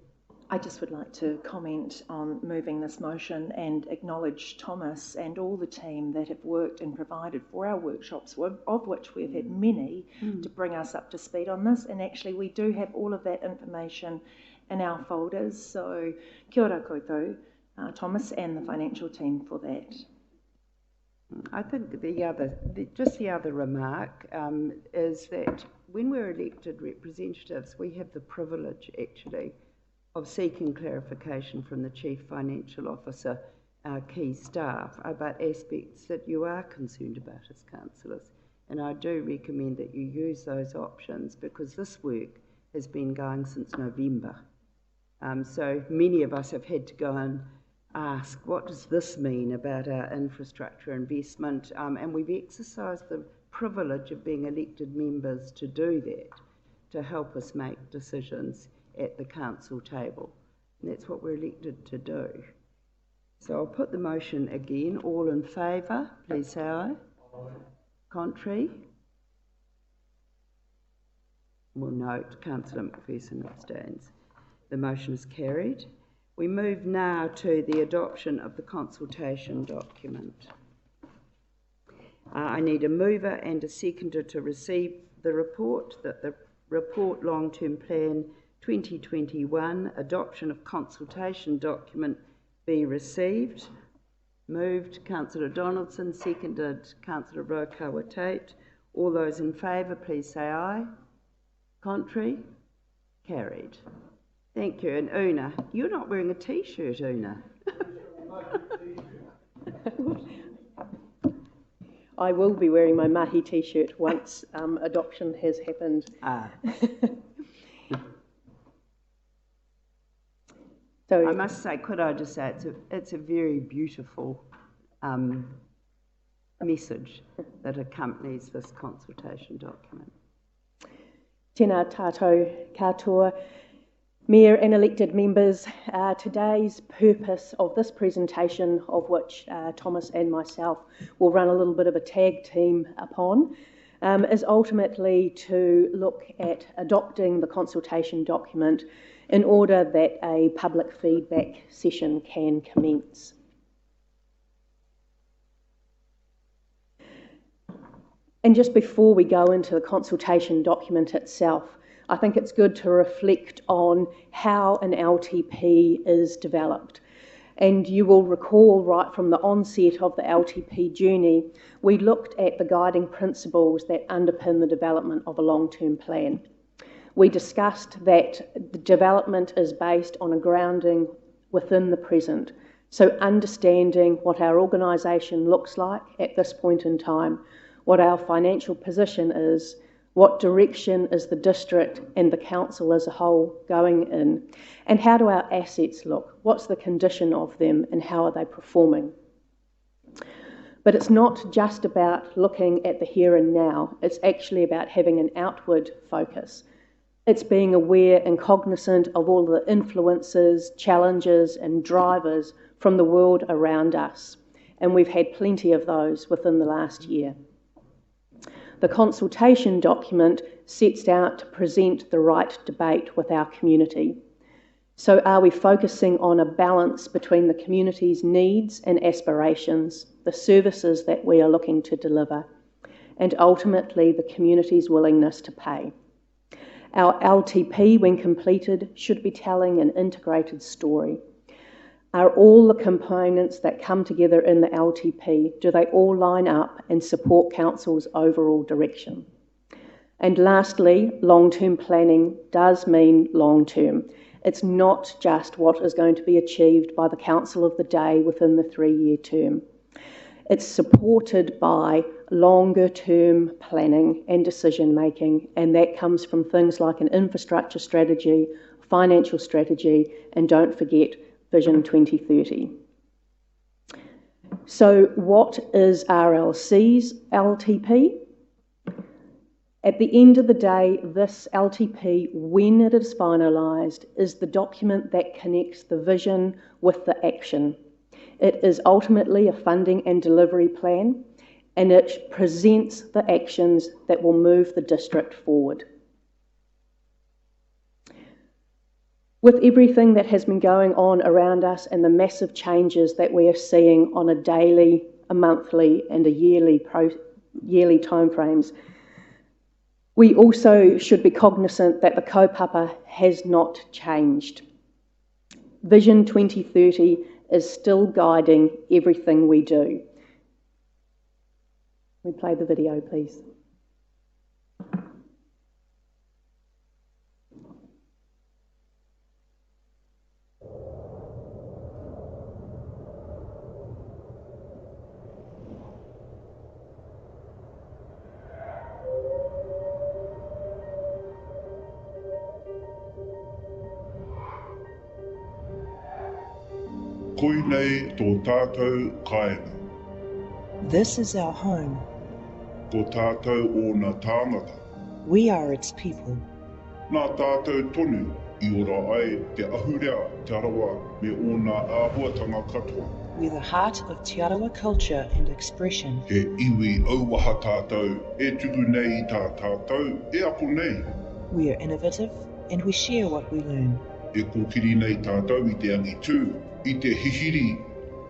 I just would like to comment on moving this motion and acknowledge Thomas and all the team that have worked and provided for our workshops, of which we've had many, to bring us up to speed on this. And actually we do have all of that information in our folders. So kia ora koutou, Thomas and the financial team for that. I think the other remark is that when we're elected representatives, we have the privilege actually of seeking clarification from the Chief Financial Officer, our key staff, about aspects that you are concerned about as councillors. And I do recommend that you use those options because this work has been going since November. So many of us have had to go and ask, what does this mean about our infrastructure investment? And we've exercised the privilege of being elected members to do that, to help us make decisions at the council table. And that's what we're elected to do. So I'll put the motion again. All in favour, please say aye. Contrary? We'll note Councillor McPherson abstains. The motion is carried. We move now to the adoption of the consultation document. I need a mover and a seconder to receive the report, that the report Long-Term Plan 2021 adoption of consultation document be received. Moved Councillor Donaldson, seconded Councillor Rotorua Tate. All those in favour, please say aye. Contrary? Carried. Thank you. And Una, you're not wearing a t-shirt, Una. I will be wearing my mahi t-shirt once adoption has happened. So I must say, could I just say, it's a very beautiful message that accompanies this consultation document. Tēnā tātou katoa. Mayor and elected members, today's purpose of this presentation, of which Thomas and myself will run a little bit of a tag team upon, is ultimately to look at adopting the consultation document in order that a public feedback session can commence. And just before we go into the consultation document itself, I think it's good to reflect on how an LTP is developed. And you will recall right from the onset of the LTP journey, we looked at the guiding principles that underpin the development of a long-term plan. We discussed that the development is based on a grounding within the present. So understanding what our organisation looks like at this point in time, what our financial position is, what direction is the district and the council as a whole going in, and how do our assets look? What's the condition of them and how are they performing? But it's not just about looking at the here and now, it's actually about having an outward focus. It's being aware and cognizant of all the influences, challenges and drivers from the world around us, and we've had plenty of those within the last year. The consultation document sets out to present the right debate with our community. So are we focusing on a balance between the community's needs and aspirations, the services that we are looking to deliver, and ultimately the community's willingness to pay? Our LTP, when completed, should be telling an integrated story. Are all the components that come together in the LTP, do they all line up and support Council's overall direction? And lastly, long-term planning does mean long-term. It's not just what is going to be achieved by the Council of the day within the 3-year term. It's supported by longer-term planning and decision-making, and that comes from things like an infrastructure strategy, financial strategy, and don't forget, Vision 2030. So what is RLC's LTP? At the end of the day, this LTP, when it is finalised, is the document that connects the vision with the action. It is ultimately a funding and delivery plan, and it presents the actions that will move the district forward. With everything that has been going on around us and the massive changes that we are seeing on a daily, a monthly and a yearly timeframes, we also should be cognizant that the kaupapa has not changed. Vision 2030 is still guiding everything we do. Can we play the video, please? Koinei tō tātou kainga. This is our home. Ko tātou o nā tāngata. We are its people. Nā tātou tonu I ora ai te ahurea te arawa me o nā āhuatanga katoa. We're the heart of Te Arawa culture and expression. He iwi auaha tātou, e tuku nei i tā tātou, e ako nei. We are innovative and we share what we learn. E kōkiri nei tātou i te angi tū, i te hihiri,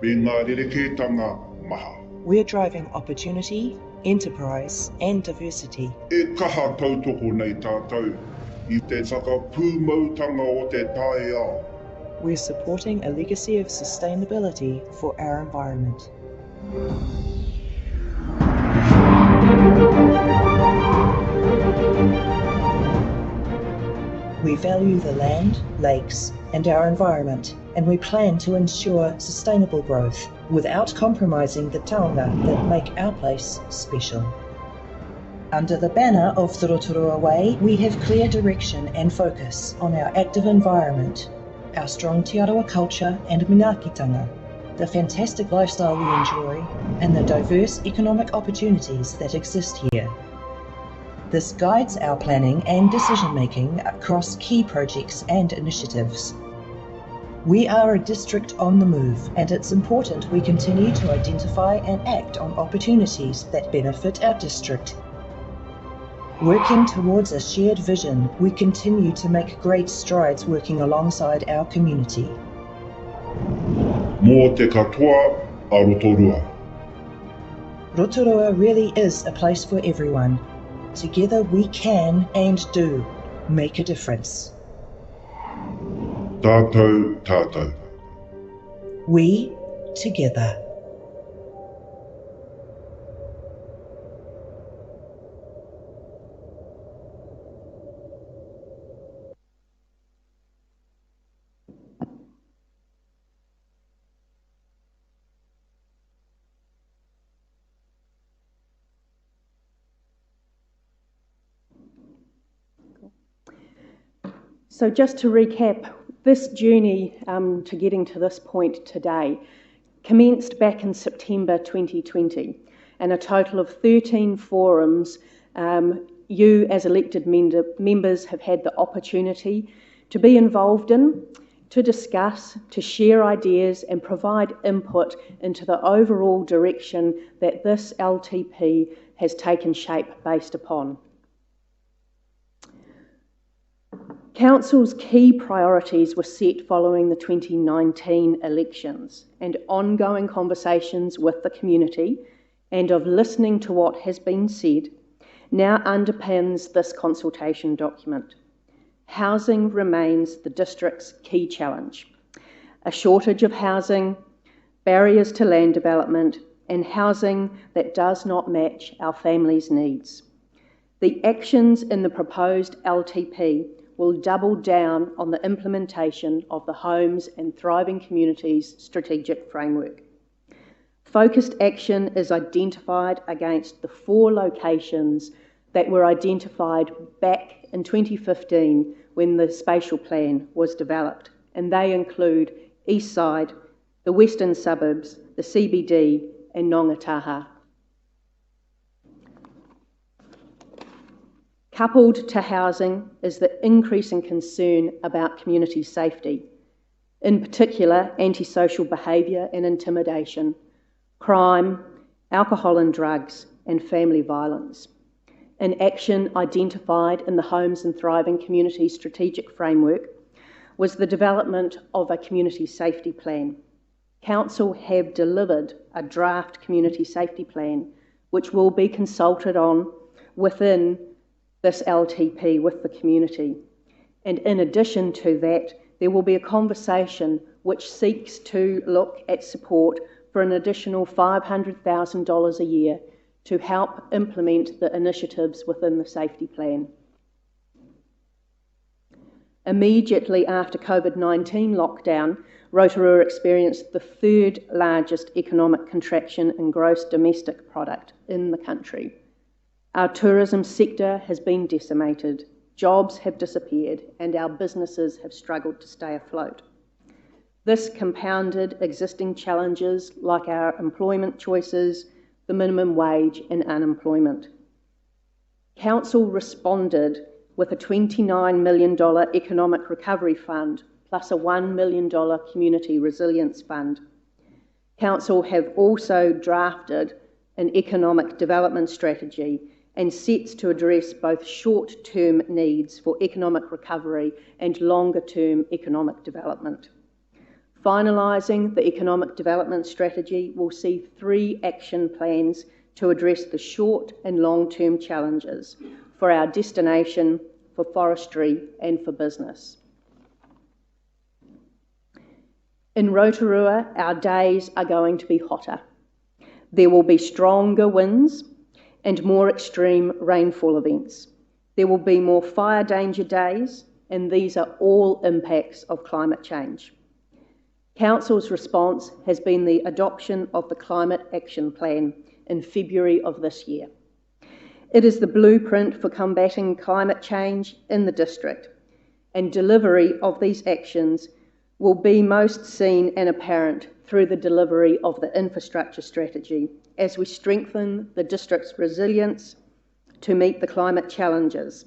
me ngā rerekētanga maha. We're driving opportunity, enterprise and diversity. E kaha tautoko nei tātou, i te whakapūmautanga o te tae ao. We're supporting a legacy of sustainability for our environment. We value the land, lakes, and our environment, and we plan to ensure sustainable growth without compromising the taonga that make our place special. Under the banner of the Rotorua Way, we have clear direction and focus on our active environment, our strong Te Arawa culture and manaakitanga, the fantastic lifestyle we enjoy, and the diverse economic opportunities that exist here. This guides our planning and decision-making across key projects and initiatives. We are a district on the move, and it's important we continue to identify and act on opportunities that benefit our district. Working towards a shared vision, we continue to make great strides working alongside our community. Mō te katoa a Rotorua. Rotorua really is a place for everyone. Together we can and do make a difference. Tātou, tātou. We together. So just to recap, this journey to getting to this point today commenced back in September 2020, and a total of 13 forums you as elected members have had the opportunity to be involved in, to discuss, to share ideas and provide input into the overall direction that this LTP has taken shape based upon. Council's key priorities were set following the 2019 elections, and ongoing conversations with the community and of listening to what has been said now underpins this consultation document. Housing remains the district's key challenge. A shortage of housing, barriers to land development, and housing that does not match our families' needs. The actions in the proposed LTP will double down on the implementation of the Homes and Thriving Communities strategic framework. Focused action is identified against the 4 locations that were identified back in 2015 when the spatial plan was developed, and they include East Side, the Western Suburbs, the CBD and Nongataha. Coupled to housing is the increasing concern about community safety, in particular antisocial behaviour and intimidation, crime, alcohol and drugs, and family violence. An action identified in the Homes and Thriving Communities strategic framework was the development of a community safety plan. Council have delivered a draft community safety plan which will be consulted on within this LTP with the community. And in addition to that, there will be a conversation which seeks to look at support for an additional $500,000 a year to help implement the initiatives within the safety plan. Immediately after COVID-19 lockdown, Rotorua experienced the 3rd largest economic contraction in gross domestic product in the country. Our tourism sector has been decimated, jobs have disappeared, and our businesses have struggled to stay afloat. This compounded existing challenges like our employment choices, the minimum wage and unemployment. Council responded with a $29 million economic recovery fund plus a $1 million community resilience fund. Council have also drafted an economic development strategy and sets to address both short-term needs for economic recovery and longer-term economic development. Finalising the economic development strategy will see 3 action plans to address the short and long-term challenges for our destination, for forestry and for business. In Rotorua, our days are going to be hotter. There will be stronger winds and more extreme rainfall events. There will be more fire danger days, and these are all impacts of climate change. Council's response has been the adoption of the Climate Action Plan in February of this year. It is the blueprint for combating climate change in the district, and delivery of these actions will be most seen and apparent through the delivery of the infrastructure strategy as we strengthen the district's resilience to meet the climate challenges,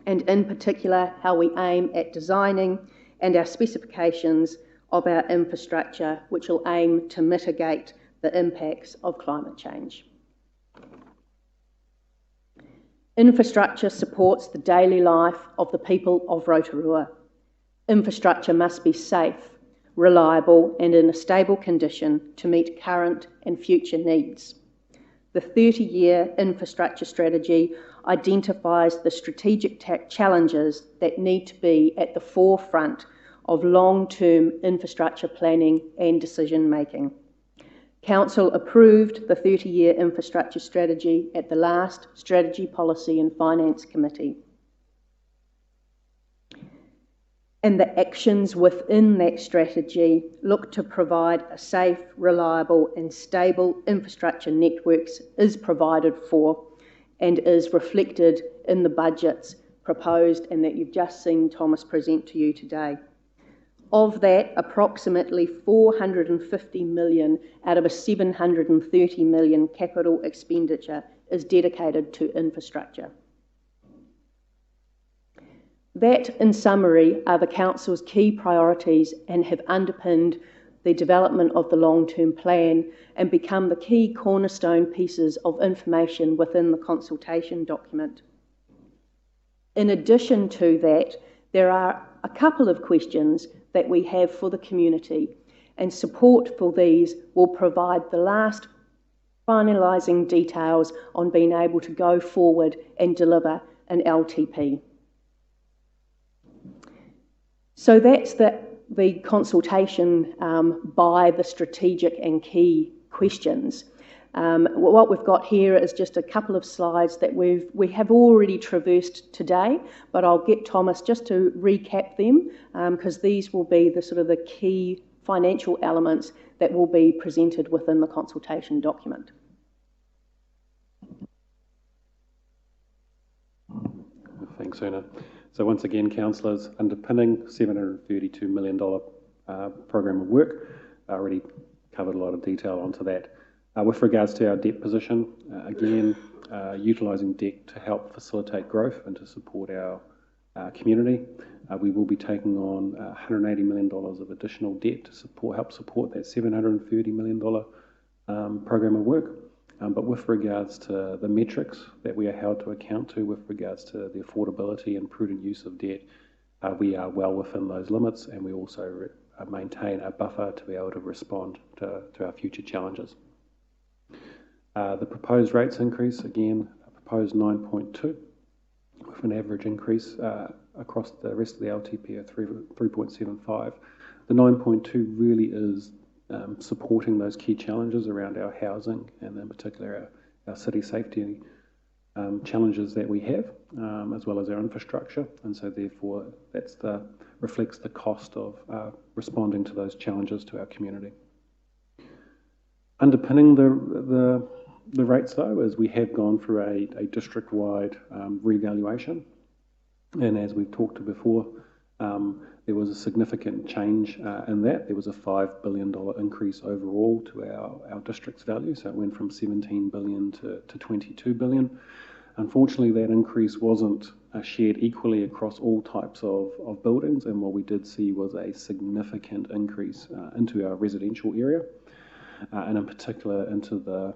and in particular how we aim at designing and our specifications of our infrastructure, which will aim to mitigate the impacts of climate change. Infrastructure supports the daily life of the people of Rotorua. Infrastructure must be safe, reliable and in a stable condition to meet current and future needs. The 30-year infrastructure strategy identifies the strategic challenges that need to be at the forefront of long-term infrastructure planning and decision-making. Council approved the 30-year infrastructure strategy at the last Strategy, Policy and Finance Committee. And the actions within that strategy look to provide a safe, reliable and stable infrastructure networks is provided for and is reflected in the budgets proposed and that you've just seen Thomas present to you today. Of that, approximately 450 million out of a 730 million capital expenditure is dedicated to infrastructure. That, in summary, are the Council's key priorities and have underpinned the development of the long-term plan and become the key cornerstone pieces of information within the consultation document. In addition to that, there are a couple of questions that we have for the community, and support for these will provide the last finalising details on being able to go forward and deliver an LTP. So that's the consultation by the strategic and key questions. What we've got here is just a couple of slides that we have already traversed today, but I'll get Thomas just to recap them because these will be the sort of the key financial elements that will be presented within the consultation document. Thanks, Una. So once again, councillors, underpinning $732 million program of work. I already covered a lot of detail onto that. With regards to our debt position, again, utilising debt to help facilitate growth and to support our community. We will be taking on $180 million of additional debt to help support that $730 million program of work. But with regards to the metrics that we are held to account to with regards to the affordability and prudent use of debt, we are well within those limits, and we also maintain a buffer to be able to respond to our future challenges. The proposed rates increase, again, a proposed 9.2, with an average increase across the rest of the LTP of 3.75. The 9.2 really is supporting those key challenges around our housing and in particular our city safety challenges that we have, as well as our infrastructure, and so therefore reflects the cost of responding to those challenges to our community. Underpinning the rates though is we have gone through a district-wide revaluation, and as we've talked to before, there was a significant change in that. There was a $5 billion increase overall to our district's value, so it went from $17 billion to $22 billion. Unfortunately, that increase wasn't shared equally across all types of buildings, and what we did see was a significant increase into our residential area. and in particular into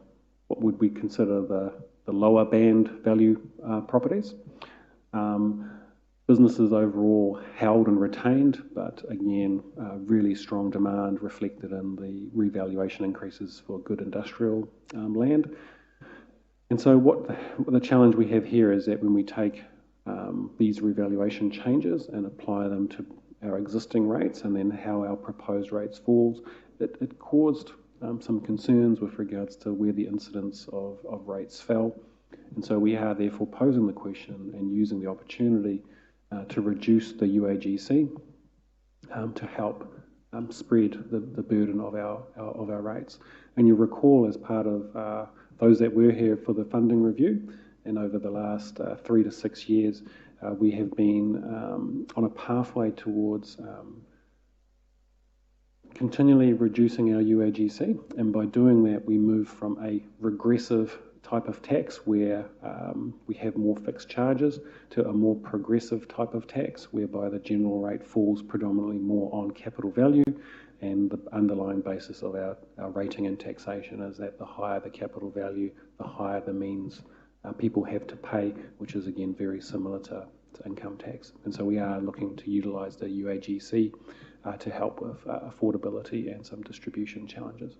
what would we consider the lower band value properties. Businesses overall held and retained, but again, really strong demand reflected in the revaluation increases for good industrial land. And so what the challenge we have here is that when we take these revaluation changes and apply them to our existing rates and then how our proposed rates falls, it caused some concerns with regards to where the incidence of rates fell. And so we are therefore posing the question and using the opportunity to reduce the UAGC to help spread the burden of our rates. And you'll recall, as part of those that were here for the funding review, and over the last 3 to 6 years, we have been on a pathway towards continually reducing our UAGC, and by doing that we move from a regressive type of tax where we have more fixed charges to a more progressive type of tax whereby the general rate falls predominantly more on capital value, and the underlying basis of our rating and taxation is that the higher the capital value, the higher the means people have to pay, which is again very similar to income tax. And so we are looking to utilise the UAGC to help with affordability and some distribution challenges.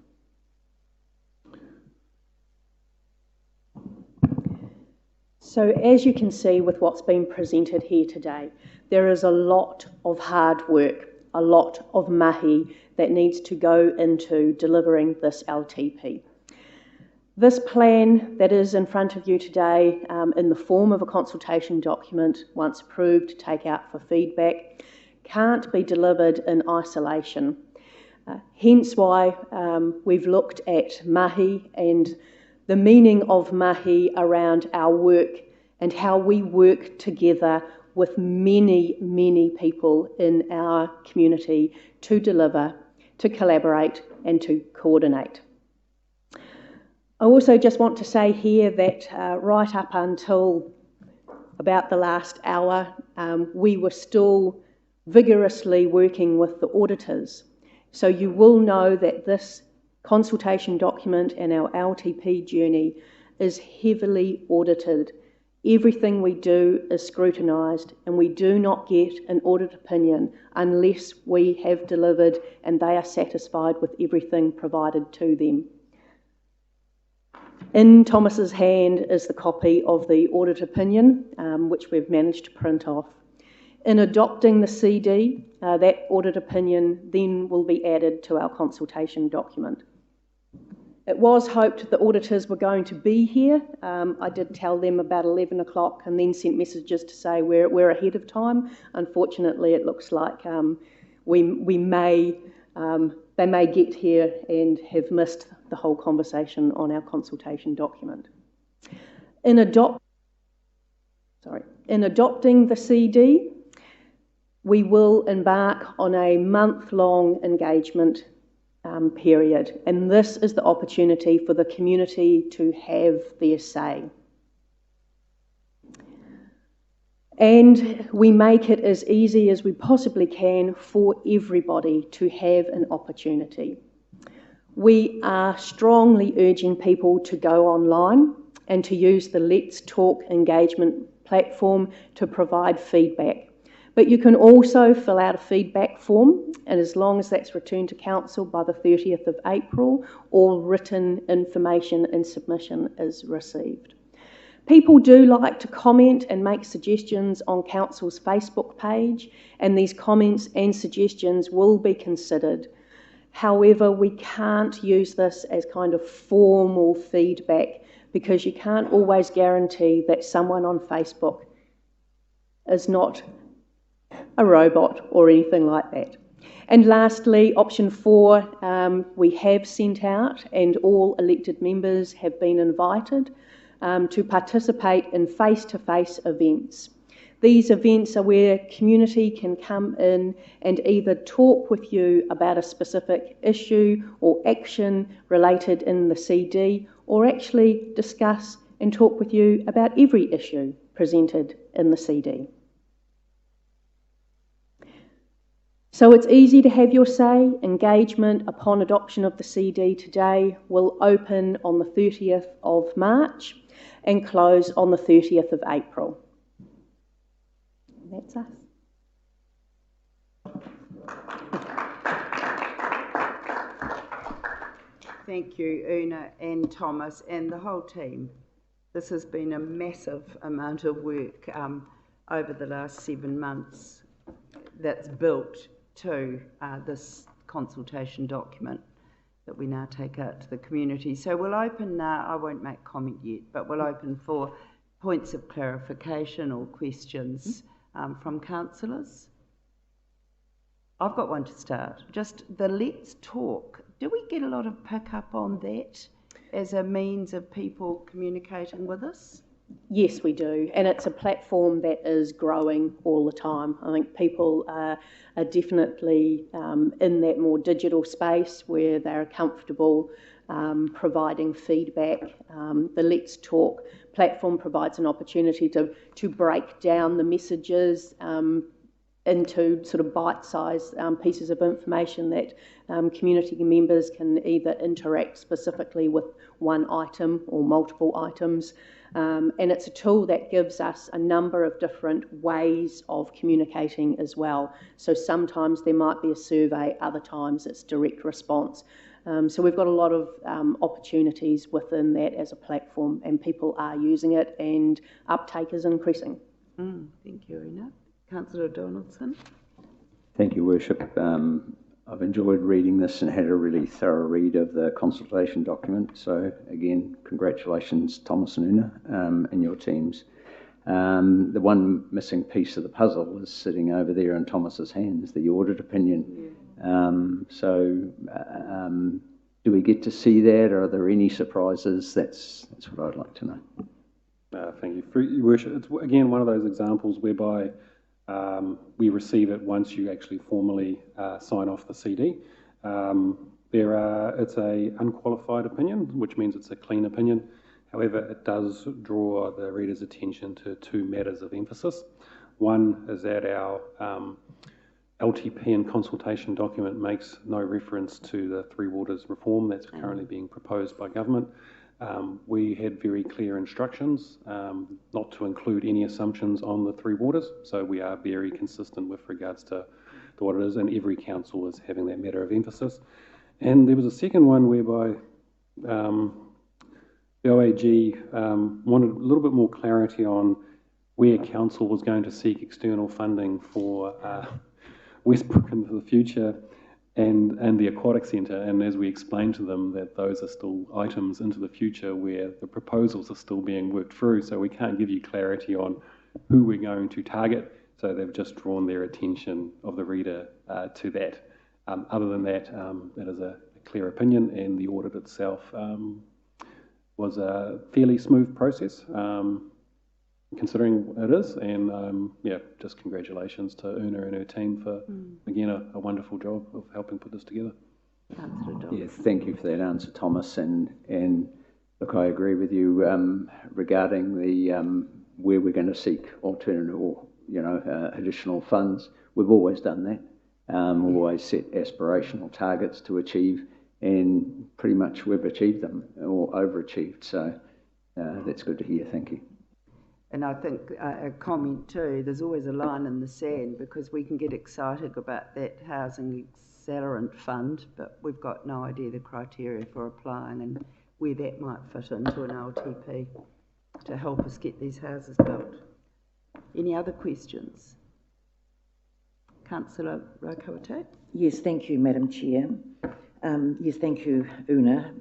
So as you can see with what's been presented here today, there is a lot of hard work, a lot of mahi that needs to go into delivering this LTP. This plan that is in front of you today in the form of a consultation document, once approved, take out for feedback, can't be delivered in isolation. Hence why we've looked at mahi and the meaning of mahi around our work and how we work together with many, many people in our community to deliver, to collaborate and to coordinate. I also just want to say here that right up until about the last hour, we were still vigorously working with the auditors. So you will know that this consultation document and our LTP journey is heavily audited. Everything we do is scrutinised, and we do not get an audit opinion unless we have delivered and they are satisfied with everything provided to them. In Thomas's hand is the copy of the audit opinion, which we've managed to print off. In adopting the CD, that audit opinion then will be added to our consultation document. It was hoped the auditors were going to be here. I did tell them about 11 o'clock and then sent messages to say we're ahead of time. Unfortunately, it looks like they may get here and have missed the whole conversation on our consultation document. In adopting the CD, we will embark on a month-long engagement period, and this is the opportunity for the community to have their say. And we make it as easy as we possibly can for everybody to have an opportunity. We are strongly urging people to go online and to use the Let's Talk engagement platform to provide feedback. But you can also fill out a feedback form, and as long as that's returned to Council by the 30th of April, all written information and submission is received. People do like to comment and make suggestions on Council's Facebook page, and these comments and suggestions will be considered. However, we can't use this as kind of formal feedback because you can't always guarantee that someone on Facebook is not a robot or anything like that. And lastly, option 4, we have sent out, and all elected members have been invited to participate in face-to-face events. These events are where community can come in and either talk with you about a specific issue or action related in the CD, or actually discuss and talk with you about every issue presented in the CD. So it's easy to have your say. Engagement upon adoption of the CD today will open on the 30th of March and close on the 30th of April. And that's us. Thank you, Una and Thomas and the whole team. This has been a massive amount of work over the last 7 months that's built to this consultation document that we now take out to the community. So we'll open now, I won't make comment yet, but we'll open for points of clarification or questions from councillors. I've got one to start. Just the Let's Talk. Do we get a lot of pick-up on that as a means of people communicating with us? Yes, we do, and it's a platform that is growing all the time. I think people are definitely in that more digital space where they're comfortable providing feedback. The Let's Talk platform provides an opportunity to break down the messages into sort of bite-sized pieces of information that community members can either interact specifically with one item or multiple items. And it's a tool that gives us a number of different ways of communicating as well. So sometimes there might be a survey, other times it's direct response. So we've got a lot of opportunities within that as a platform, and people are using it, and uptake is increasing. Thank you, Una. Councillor Donaldson. Thank you, Worship. I've enjoyed reading this and had a really thorough read of the consultation document. So again, congratulations, Thomas and Una, and your teams. The one missing piece of the puzzle is sitting over there in Thomas's hands, the audit opinion. Do we get to see that? Are there any surprises? That's what I'd like to know. Thank you. For your worship, it's again one of those examples whereby we receive it once you actually formally sign off the CD. It's a unqualified opinion, which means it's a clean opinion. However, it does draw the reader's attention to two matters of emphasis. One is that our LTP and consultation document makes no reference to the Three Waters reform that's currently being proposed by government. We had very clear instructions not to include any assumptions on the Three Waters, so we are very consistent with regards to what it is, and every council is having that matter of emphasis. And there was a second one whereby the OAG wanted a little bit more clarity on where council was going to seek external funding for Westbrook into the future, and the aquatic centre, and as we explained to them that those are still items into the future where the proposals are still being worked through, so we can't give you clarity on who we're going to target, so they've just drawn their attention of the reader to that. Other than that, that is a clear opinion, and the audit itself was a fairly smooth process, considering it is, and just congratulations to Una and her team for, again, a wonderful job of helping put this together. Yes, thank you for that answer, Thomas, and look, I agree with you regarding the where we're going to seek alternative or additional funds. We've always done that. We've always set aspirational targets to achieve, and pretty much we've achieved them or overachieved, so that's good to hear. Thank you. And I think a comment too, there's always a line in the sand, because we can get excited about that housing accelerant fund, but we've got no idea the criteria for applying and where that might fit into an LTP to help us get these houses built. Any other questions? Councillor Rotorua? Yes, thank you, Madam Chair. Yes, thank you, Una.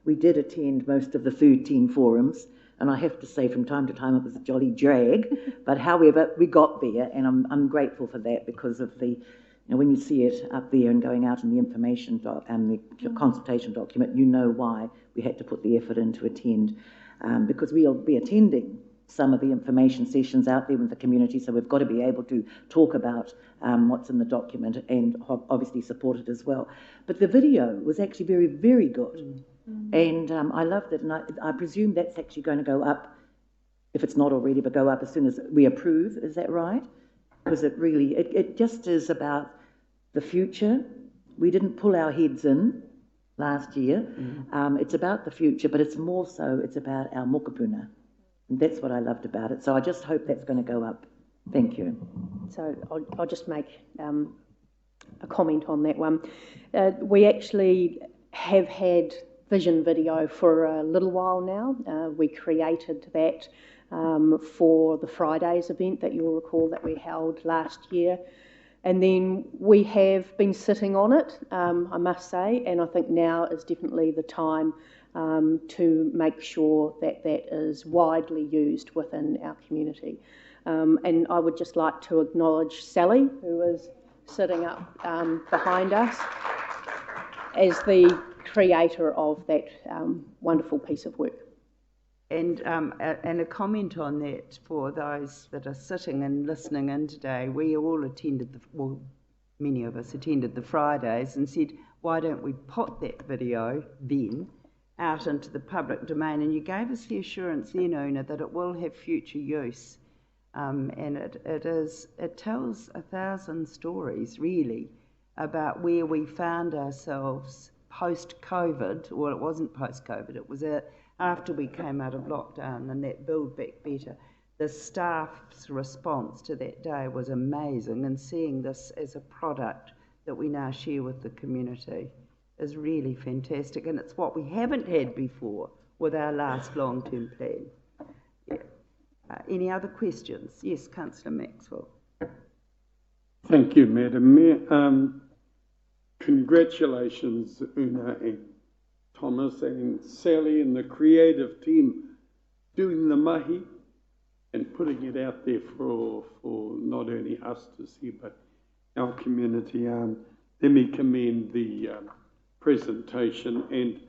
We did attend most of the 13 forums, and I have to say from time to time it was a jolly drag, but however, we got there, and I'm grateful for that, because of the, when you see it up there and going out in the information and the consultation document, you know why we had to put the effort in to attend, because we'll be attending some of the information sessions out there with the community, so we've got to be able to talk about what's in the document and obviously support it as well. But the video was actually very, very good. And I loved it, and I presume that's actually going to go up, if it's not already, but go up as soon as we approve, is that right? Because it really, it just is about the future. We didn't pull our heads in last year. It's about the future, but it's more so, it's about our mokopuna. And that's what I loved about it. So I just hope that's going to go up. Thank you. So I'll just make a comment on that one. We actually have had vision video for a little while now. We created that for the Fridays event that you'll recall that we held last year. And then we have been sitting on it, I must say, and I think now is definitely the time to make sure that that is widely used within our community. And I would just like to acknowledge Sally, who is sitting up behind us, as the creator of that wonderful piece of work. And a comment on that for those that are sitting and listening in today. We all attended, many of us attended the Fridays and said, why don't we put that video then out into the public domain? And you gave us the assurance then, Una, that it will have future use. And it tells 1,000 stories, really, about where we found ourselves post-COVID. Well, it wasn't post-COVID, it was after we came out of lockdown and that Build Back Better. The staff's response to that day was amazing, and seeing this as a product that we now share with the community is really fantastic, and it's what we haven't had before with our last long-term plan. Yeah. Any other questions? Yes, Councillor Maxwell. Thank you, Madam Mayor. Congratulations, Una and Thomas and Sally and the creative team doing the mahi and putting it out there for not only us to see, but our community. Let me commend the presentation, and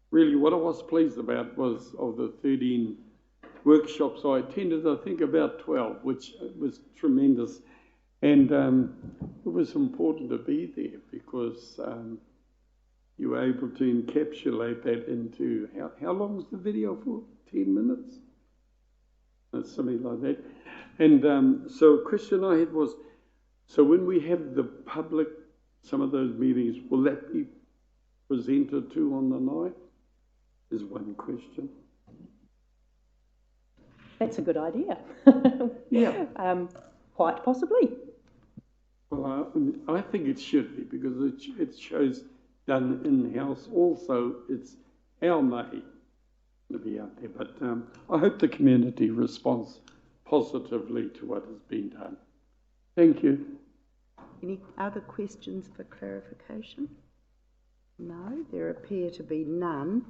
really what I was pleased about was of the 13 workshops I attended, I think about 12, which was tremendous. And it was important to be there because you were able to encapsulate that into, how long was the video for? 10 minutes? Something like that. And so a question I had was, so when we have the public, some of those meetings, will that be presented to on the night? Is one question. That's a good idea. Yeah. Quite possibly. Well, I think it should be, because it shows done in-house. Also, it's our mahi to be out there. But I hope the community responds positively to what has been done. Thank you. Any other questions for clarification? No, there appear to be none.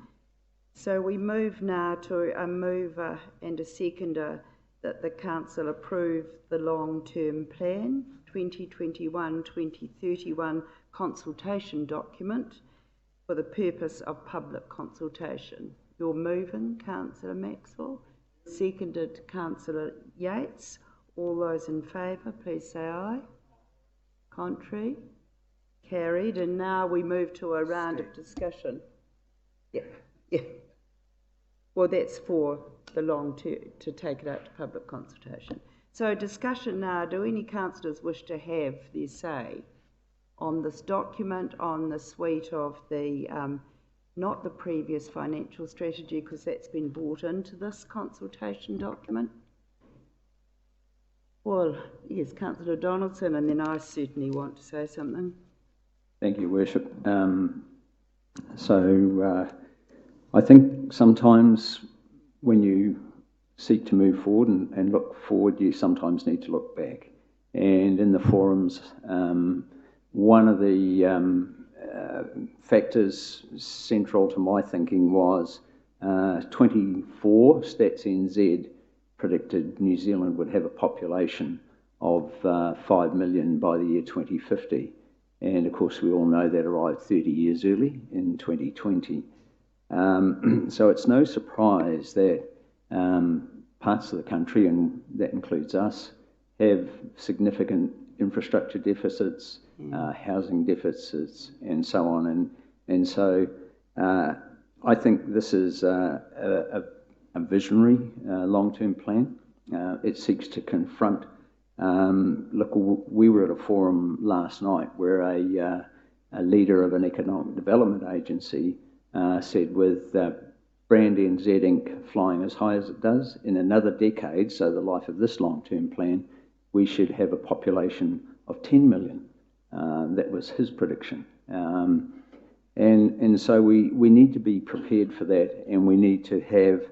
So we move now to a mover and a seconder that the Council approve the long-term plan 2021-2031 consultation document for the purpose of public consultation. You're moving, Councillor Maxwell, seconded Councillor Yates. All those in favour, please say aye. Contrary? Carried. And now we move to a round of discussion. Yeah. Well, that's for the long term, to take it out to public consultation. So discussion now, do any councillors wish to have their say on this document, on the suite of the, not the previous financial strategy, because that's been brought into this consultation document? Well, yes, Councillor Donaldson, and then I certainly want to say something. Thank you, Worship. I think sometimes when you seek to move forward and look forward, you sometimes need to look back. And in the forums, one of the factors central to my thinking was 24 Stats NZ predicted New Zealand would have a population of 5 million by the year 2050. And of course, we all know that arrived 30 years early in 2020. So it's no surprise that parts of the country, and that includes us, have significant infrastructure deficits, housing deficits, and so on. And so I think this is a visionary long-term plan. It seeks to confront Look, we were at a forum last night where a leader of an economic development agency said with Brand NZ Inc. flying as high as it does, in another decade, so the life of this long-term plan, we should have a population of 10 million. That was his prediction. And so we need to be prepared for that, and we need to have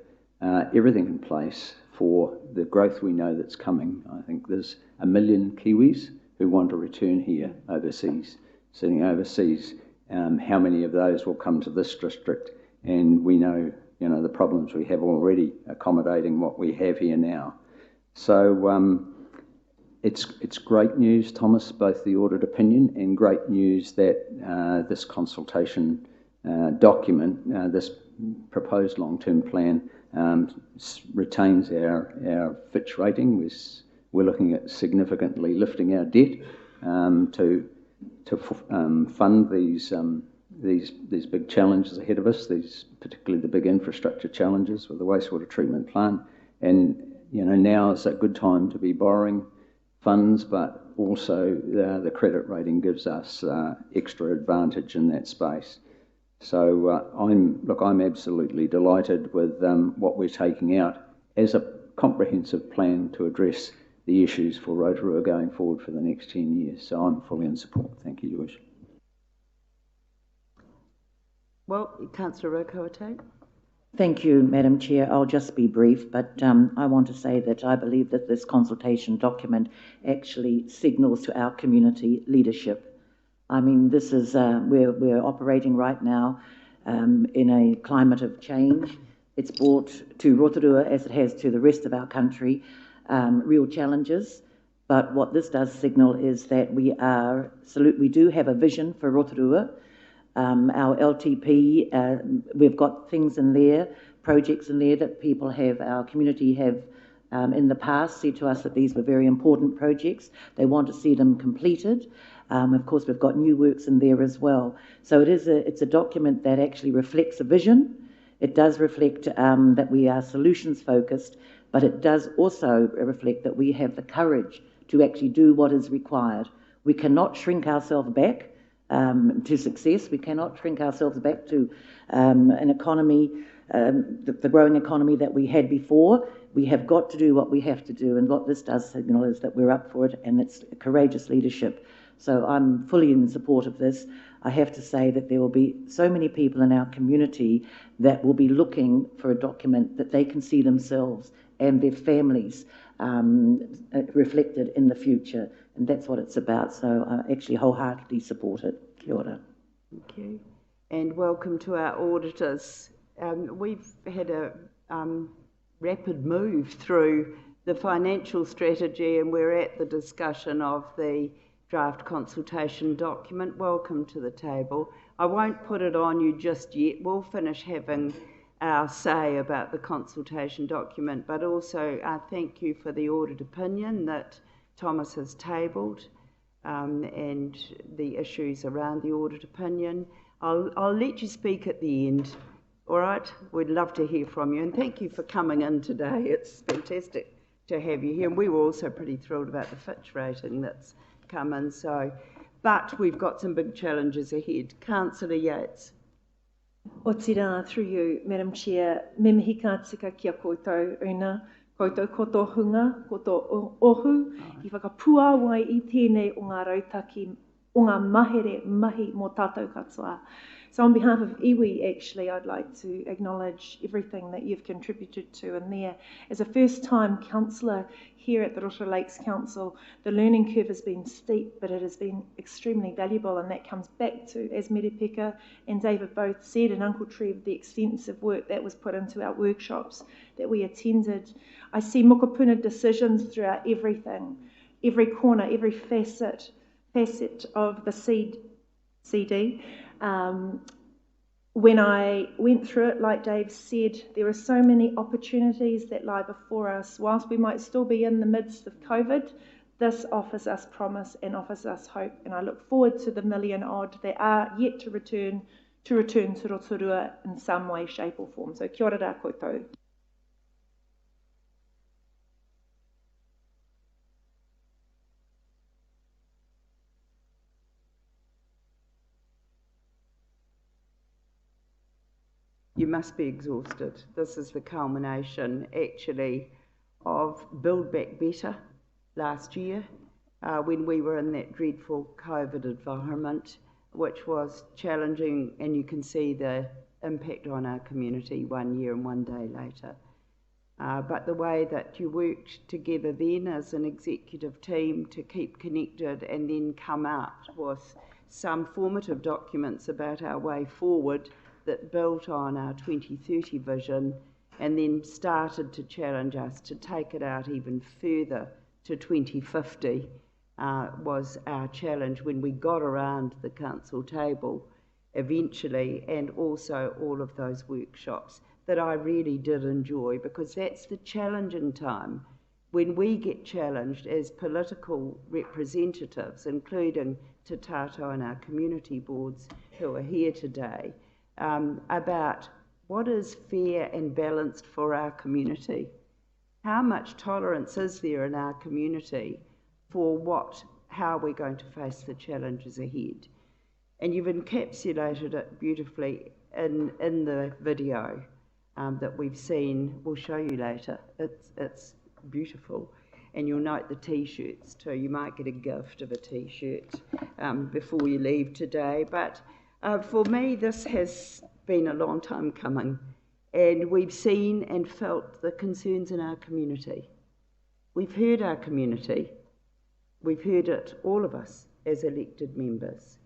everything in place for the growth we know that's coming. I think there's 1 million Kiwis who want to return here overseas, sitting overseas. How many of those will come to this district? And we know, the problems we have already accommodating what we have here now. So it's great news, Thomas, both the audit opinion and great news that this consultation document, this proposed long-term plan, retains our Fitch rating. We're looking at significantly lifting our debt to fund these big challenges ahead of us, particularly the big infrastructure challenges with the wastewater treatment plant. And now is a good time to be borrowing funds, but also the credit rating gives us extra advantage in that space. So I'm absolutely delighted with what we're taking out as a comprehensive plan to address the issues for Rotorua going forward for the next 10 years. So I'm fully in support. Thank you, Joyce. Well, Councillor Rotorua. Thank you, Madam Chair. I'll just be brief, but I want to say that I believe that this consultation document actually signals to our community leadership. I mean, this is, we're operating right now in a climate of change. It's brought to Rotorua, as it has to the rest of our country, real challenges. But what this does signal is that we do have a vision for Rotorua. Our LTP, we've got things in there, projects in there that people have, our community have in the past said to us that these were very important projects. They want to see them completed. Of course, we've got new works in there as well. So it's a document that actually reflects a vision. It does reflect that we are solutions focused, but it does also reflect that we have the courage to actually do what is required. We cannot shrink ourselves back to success. We cannot shrink ourselves back to an economy, the growing economy that we had before. We have got to do what we have to do, and what this does signal is that we're up for it, and it's courageous leadership. So I'm fully in support of this. I have to say that there will be so many people in our community that will be looking for a document that they can see themselves and their families reflected in the future, and that's what it's about. So I actually wholeheartedly support it. Kia ora. Thank you. And welcome to our auditors. We've had a rapid move through the financial strategy, and we're at the discussion of the draft consultation document. Welcome to the table. I won't put it on you just yet. We'll finish having our say about the consultation document, but also thank you for the audit opinion that Thomas has tabled and the issues around the audit opinion. I'll let you speak at the end. All right? We'd love to hear from you, and thank you for coming in today. It's fantastic to have you here, and we were also pretty thrilled about the Fitch rating that's come in. But we've got some big challenges ahead. Councillor Yates. O tira, through you, Madam Chair, me mihi ka tika kia koutou una, koutou koto hunga, koto ohu, I whakapua wai I tēnei o ngā rautaki, o ngā mahere mahi mō tātou katoa. So on behalf of iwi, actually, I'd like to acknowledge everything that you've contributed to in there. As a first-time councillor here at the Rotorua Lakes Council, the learning curve has been steep, but it has been extremely valuable, and that comes back to, as Merepeka and David both said, and Uncle Trev, the extensive work that was put into our workshops that we attended. I see mokopuna decisions throughout everything, every corner, every facet of the CD. When I went through it, like Dave said, there are so many opportunities that lie before us. Whilst we might still be in the midst of COVID, this offers us promise and offers us hope, and I look forward to the million odd that are yet to return to Rotorua in some way, shape or form. So kia ora rā koutou. you must be exhausted. This is the culmination, actually, of Build Back Better last year, when we were in that dreadful COVID environment, which was challenging, and you can see the impact on our community 1 year and 1 day later. But the way that you worked together then as an executive team to keep connected and then come out with some formative documents about our way forward that built on our 2030 vision and then started to challenge us to take it out even further to 2050 was our challenge when we got around the council table eventually, and also all of those workshops that I really did enjoy, because that's the challenging time when we get challenged as political representatives, including Te Tato and our community boards who are here today, about what is fair and balanced for our community. How much tolerance is there in our community for how we're going to face the challenges ahead? And you've encapsulated it beautifully in the video that we've seen. We'll show you later. It's beautiful. And you'll note the T-shirts too. You might get a gift of a T-shirt before you leave today. But for me, this has been a long time coming. And we've seen and felt the concerns in our community. We've heard our community. We've heard it, all of us, as elected members.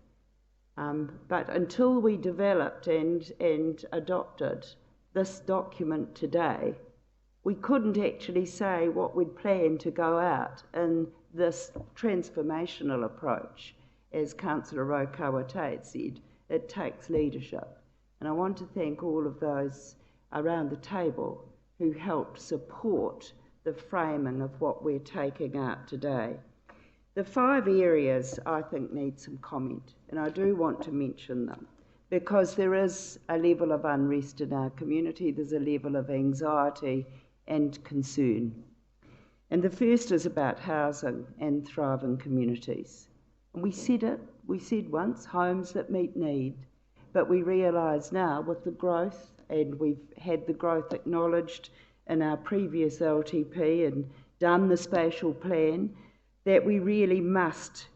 But until we developed and adopted this document today, we couldn't actually say what we'd planned to go out in this transformational approach. As Councillor Rotorua Tate said, it takes leadership. And I want to thank all of those around the table who helped support the framing of what we're taking out today. The 5 areas I think need some comment, and I do want to mention them, because there is a level of unrest in our community, there's a level of anxiety and concern. And the first is about housing and thriving communities. And we said once, homes that meet need, but we realise now with the growth, and we've had the growth acknowledged in our previous LTP and done the spatial plan, that we really must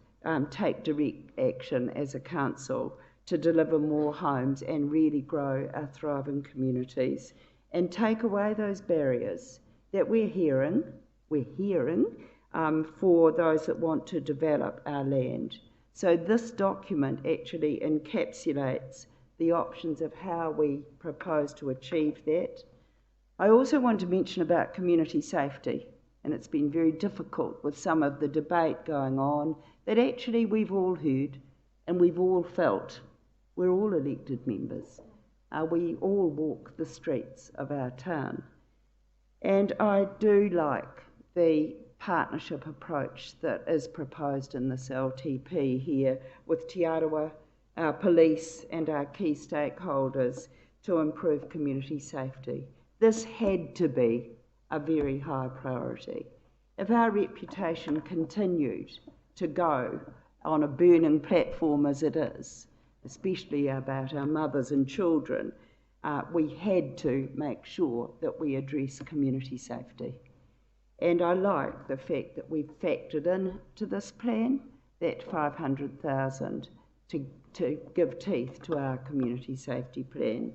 take direct action as a council to deliver more homes and really grow our thriving communities and take away those barriers that we're hearing for those that want to develop our land. So this document actually encapsulates the options of how we propose to achieve that. I also want to mention about community safety. And it's been very difficult with some of the debate going on that actually we've all heard and we've all felt. We're all elected members. We all walk the streets of our town. And I do like the partnership approach that is proposed in this LTP here with Te Arawa, our police and our key stakeholders to improve community safety. This had to be a very high priority. If our reputation continued to go on a burning platform as it is, especially about our mothers and children, we had to make sure that we address community safety. And I like the fact that we've factored in to this plan that 500,000 to give teeth to our community safety plan.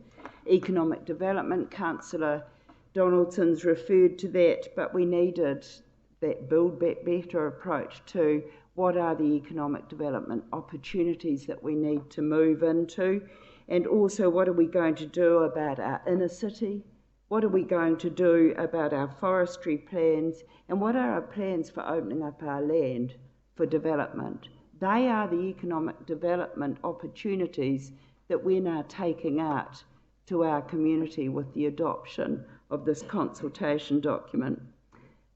Economic development, Councillor Donaldson's referred to that, but we needed that Build Back Better approach to what are the economic development opportunities that we need to move into, and also what are we going to do about our inner city, what are we going to do about our forestry plans, and what are our plans for opening up our land for development. They are the economic development opportunities that we're now taking out to our community with the adoption of this consultation document.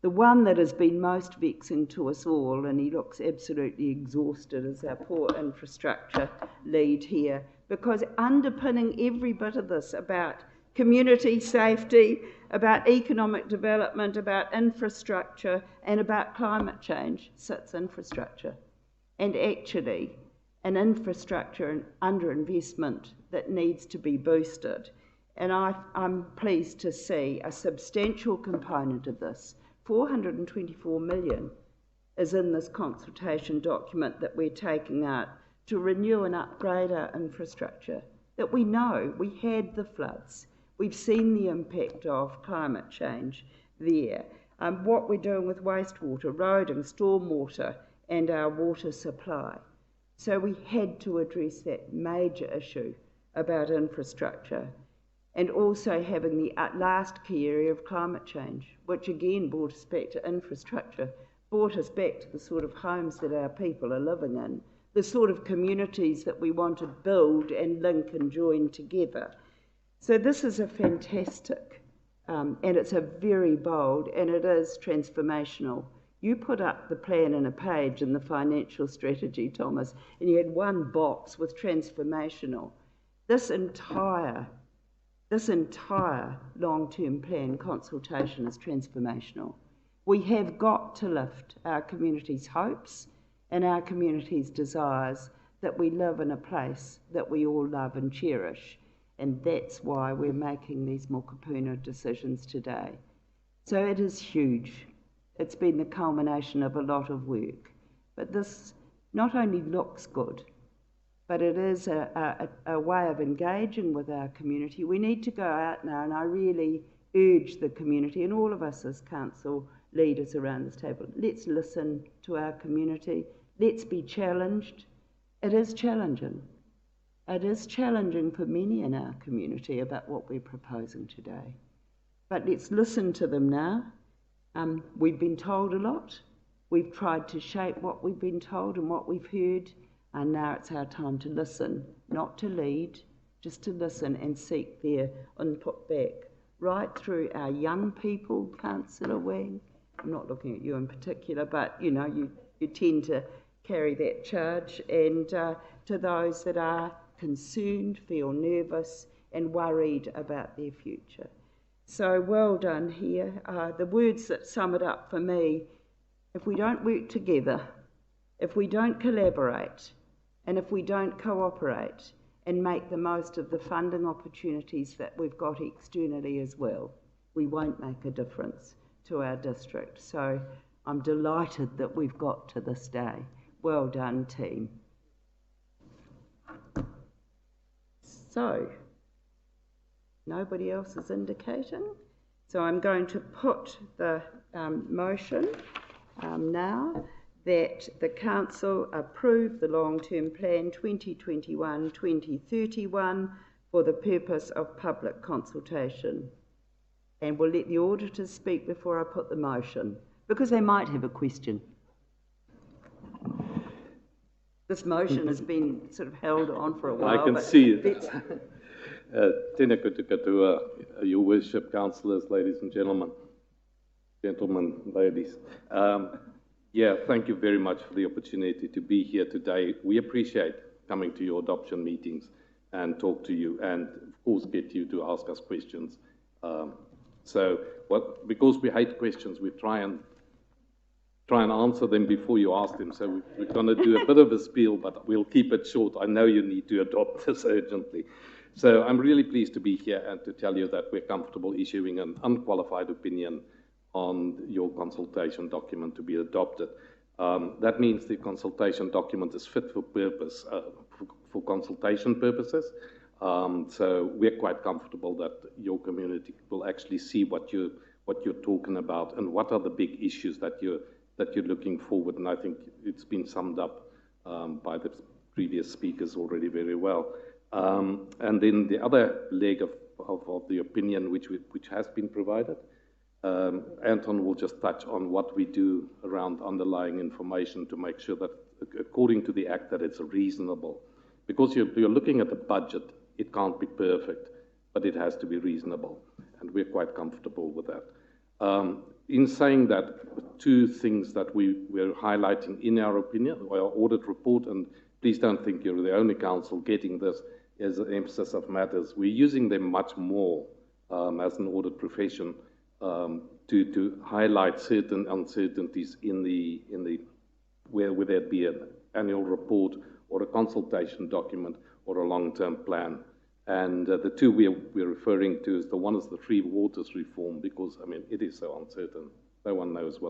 The one that has been most vexing to us all, and he looks absolutely exhausted as our poor infrastructure lead here, because underpinning every bit of this about community safety, about economic development, about infrastructure, and about climate change sits infrastructure. And actually, an infrastructure and underinvestment that needs to be boosted. And I'm pleased to see a substantial component of this, 424 million, is in this consultation document that we're taking out to renew and upgrade our infrastructure, that we know we had the floods. We've seen the impact of climate change there. What we're doing with wastewater, roading, stormwater, and our water supply. So we had to address that major issue about infrastructure, and also having the last key area of climate change, which again brought us back to infrastructure, brought us back to the sort of homes that our people are living in, the sort of communities that we want to build and link and join together. So this is a fantastic, and it's a very bold, and it is transformational. You put up the plan in a page in the financial strategy, Thomas, and you had one box with transformational. This entire long-term plan consultation is transformational. We have got to lift our community's hopes and our community's desires that we live in a place that we all love and cherish. And that's why we're making these mokopuna decisions today. So it is huge. It's been the culmination of a lot of work. But this not only looks good, but it is a way of engaging with our community. We need to go out now, and I really urge the community and all of us as council leaders around this table, let's listen to our community. Let's be challenged. It is challenging. It is challenging for many in our community about what we're proposing today. But let's listen to them now. We've been told a lot. We've tried to shape what we've been told and what we've heard. And now it's our time to listen, not to lead, just to listen and seek their input back. Right through our young people, Councillor Wang. I'm not looking at you in particular, but you know, you tend to carry that charge. And to those that are concerned, feel nervous and worried about their future. So well done here. The words that sum it up for me, if we don't work together, if we don't collaborate, and if we don't cooperate and make the most of the funding opportunities that we've got externally as well, we won't make a difference to our district. So I'm delighted that we've got to this day. Well done, team. So, nobody else is indicating. So I'm going to put the motion now that the Council approve the long-term plan 2021-2031 for the purpose of public consultation. And we'll let the auditors speak before I put the motion, because they might have a question. This motion has been sort of held on for a while. I can see it. Tēnā koutou katoa, Your Worship, councillors, ladies and gentlemen, ladies. Thank you very much for the opportunity to be here today. We appreciate coming to your adoption meetings and talk to you, and of course get you to ask us questions. Because we hate questions, we try and answer them before you ask them. So we're going to do a bit of a spiel, but we'll keep it short. I know you need to adopt this urgently. So I'm really pleased to be here and to tell you that we're comfortable issuing an unqualified opinion on your consultation document to be adopted. That means the consultation document is fit for purpose, for consultation purposes. So we're quite comfortable that your community will actually see what you're talking about and what are the big issues that you're looking forward. And I think it's been summed up by the previous speakers already very well. And then the other leg of the opinion which has been provided, Anton will just touch on what we do around underlying information to make sure that according to the Act that it's reasonable. Because you're looking at the budget, it can't be perfect, but it has to be reasonable. And we're quite comfortable with that. In saying that, two things that we're highlighting in our opinion, our audit report, and please don't think you're the only council getting this as an emphasis of matters. We're using them much more as an audit profession to highlight certain uncertainties in the whether it be an annual report or a consultation document or a long-term plan. And the two we're referring to is the one is the Free Waters reform, because, I mean, it is so uncertain. No one knows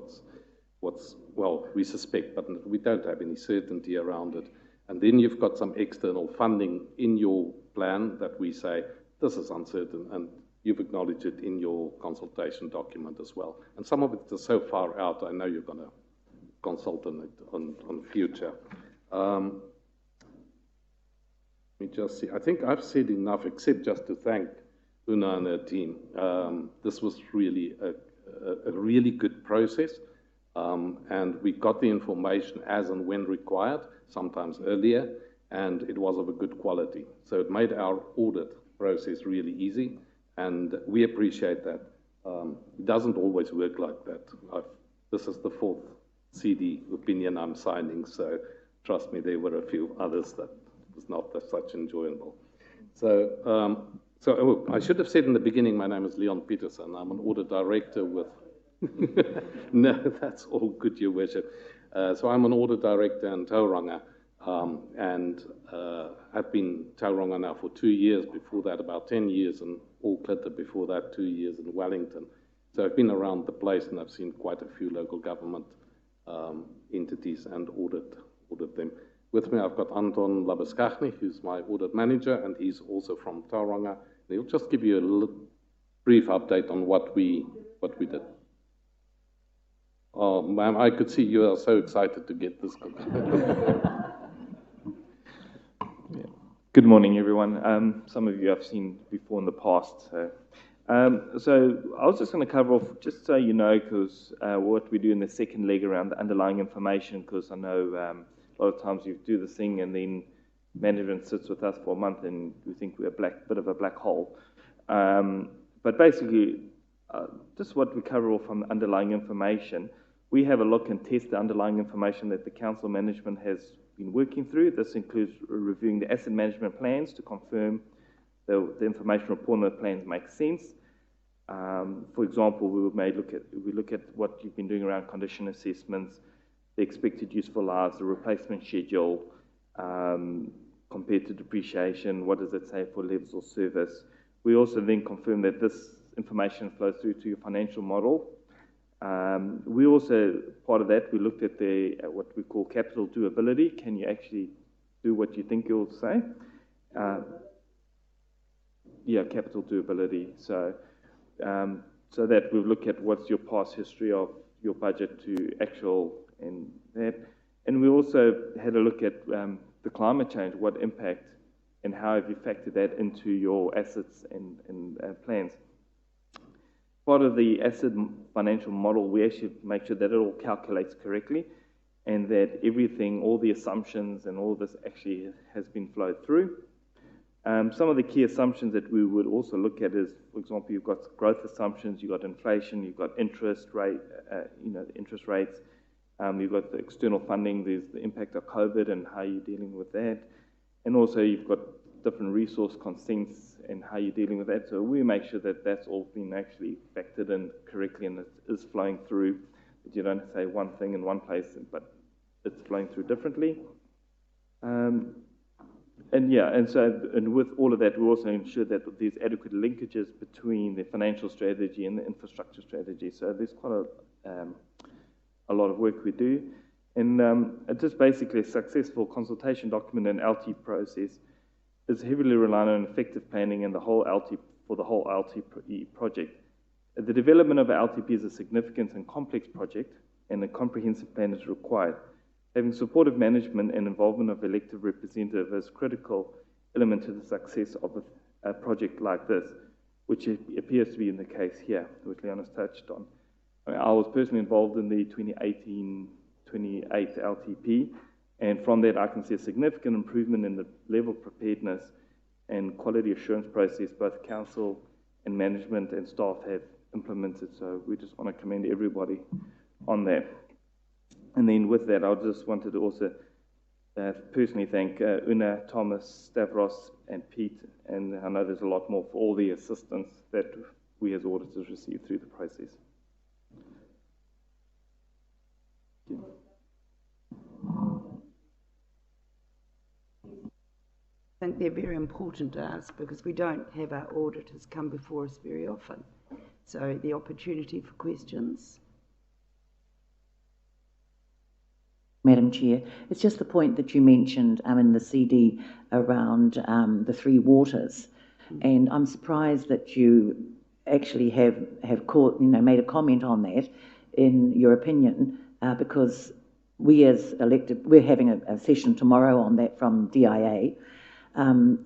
well, we suspect, but we don't have any certainty around it. And then you've got some external funding in your plan that we say, this is uncertain, and you've acknowledged it in your consultation document as well. And some of it is so far out, I know you're going to consult on it on future. Let me just see. I think I've said enough, except just to thank Una and her team. This was really a really good process, and we got the information as and when required, sometimes earlier, and it was of a good quality. So it made our audit process really easy, and we appreciate that. It doesn't always work like that. This is the fourth CD opinion I'm signing, so trust me, there were a few others that was not such enjoyable. So, I should have said in the beginning, my name is Leon Peterson. I'm an audit director with... No, that's all good, Your Worship. So I'm an audit director in Tauranga, and I've been Tauranga now for 2 years, before that about 10 years, and Auckland before that 2 years in Wellington. So I've been around the place, and I've seen quite a few local government entities and audit them. With me, I've got Anton Labuskachny, who's my audit manager, and he's also from Tauranga. And he'll just give you a little brief update on what we did. Oh, ma'am, I could see you are so excited to get this. Good morning, everyone. Some of you I've seen before in the past. So I was just going to cover off, just so you know, because what we do in the second leg around the underlying information, because I know a lot of times you do this thing and then management sits with us for a month and we think we're a bit of a black hole. But basically, just what we cover off on the underlying information, we have a look and test the underlying information that the council management has been working through. This includes reviewing the asset management plans to confirm the information report on the plans makes sense. For example, we look at what you've been doing around condition assessments, the expected useful lives, the replacement schedule, compared to depreciation, what does it say for levels of service. We also then confirm that this information flows through to your financial model. We also, part of that, we looked at what we call capital doability. Can you actually do what you think you'll say? Yeah, capital doability. So that we look at what's your past history of your budget to actual and that. And we also had a look at the climate change, what impact and how have you factored that into your assets and plans. Part of the asset financial model, we actually make sure that it all calculates correctly and that everything, all the assumptions and all this actually has been flowed through. Some of the key assumptions that we would also look at is, for example, you've got growth assumptions, you've got inflation, you've got interest rates, you've got the external funding, there's the impact of COVID and how you're dealing with that. And also you've got different resource consents and how you're dealing with that. So we make sure that that's all been actually factored in correctly and it is flowing through, that you don't say one thing in one place, but it's flowing through differently. And with all of that, we also ensure that there's adequate linkages between the financial strategy and the infrastructure strategy. So there's quite a lot of work we do. And just basically a successful consultation document and LT process is heavily reliant on effective planning and the whole LTP project. The development of a LTP is a significant and complex project, and a comprehensive plan is required. Having supportive management and involvement of elected representatives is a critical element to the success of a project like this, which appears to be in the case here, which Leona's touched on. I was personally involved in the 2018-28 LTP, and from that I can see a significant improvement in the level of preparedness and quality assurance process both council and management and staff have implemented. So we just want to commend everybody on that. And then with that, I just wanted to also personally thank Una, Thomas, Stavros, and Pete, and I know there's a lot more for all the assistance that we as auditors receive through the process. think they're very important to us because we don't have our auditors come before us very often. So the opportunity for questions. Madam Chair, it's just the point that you mentioned in the CD around the three waters, and I'm surprised that you actually have made a comment on that in your opinion, because we as elected, we're having a session tomorrow on that from DIA, and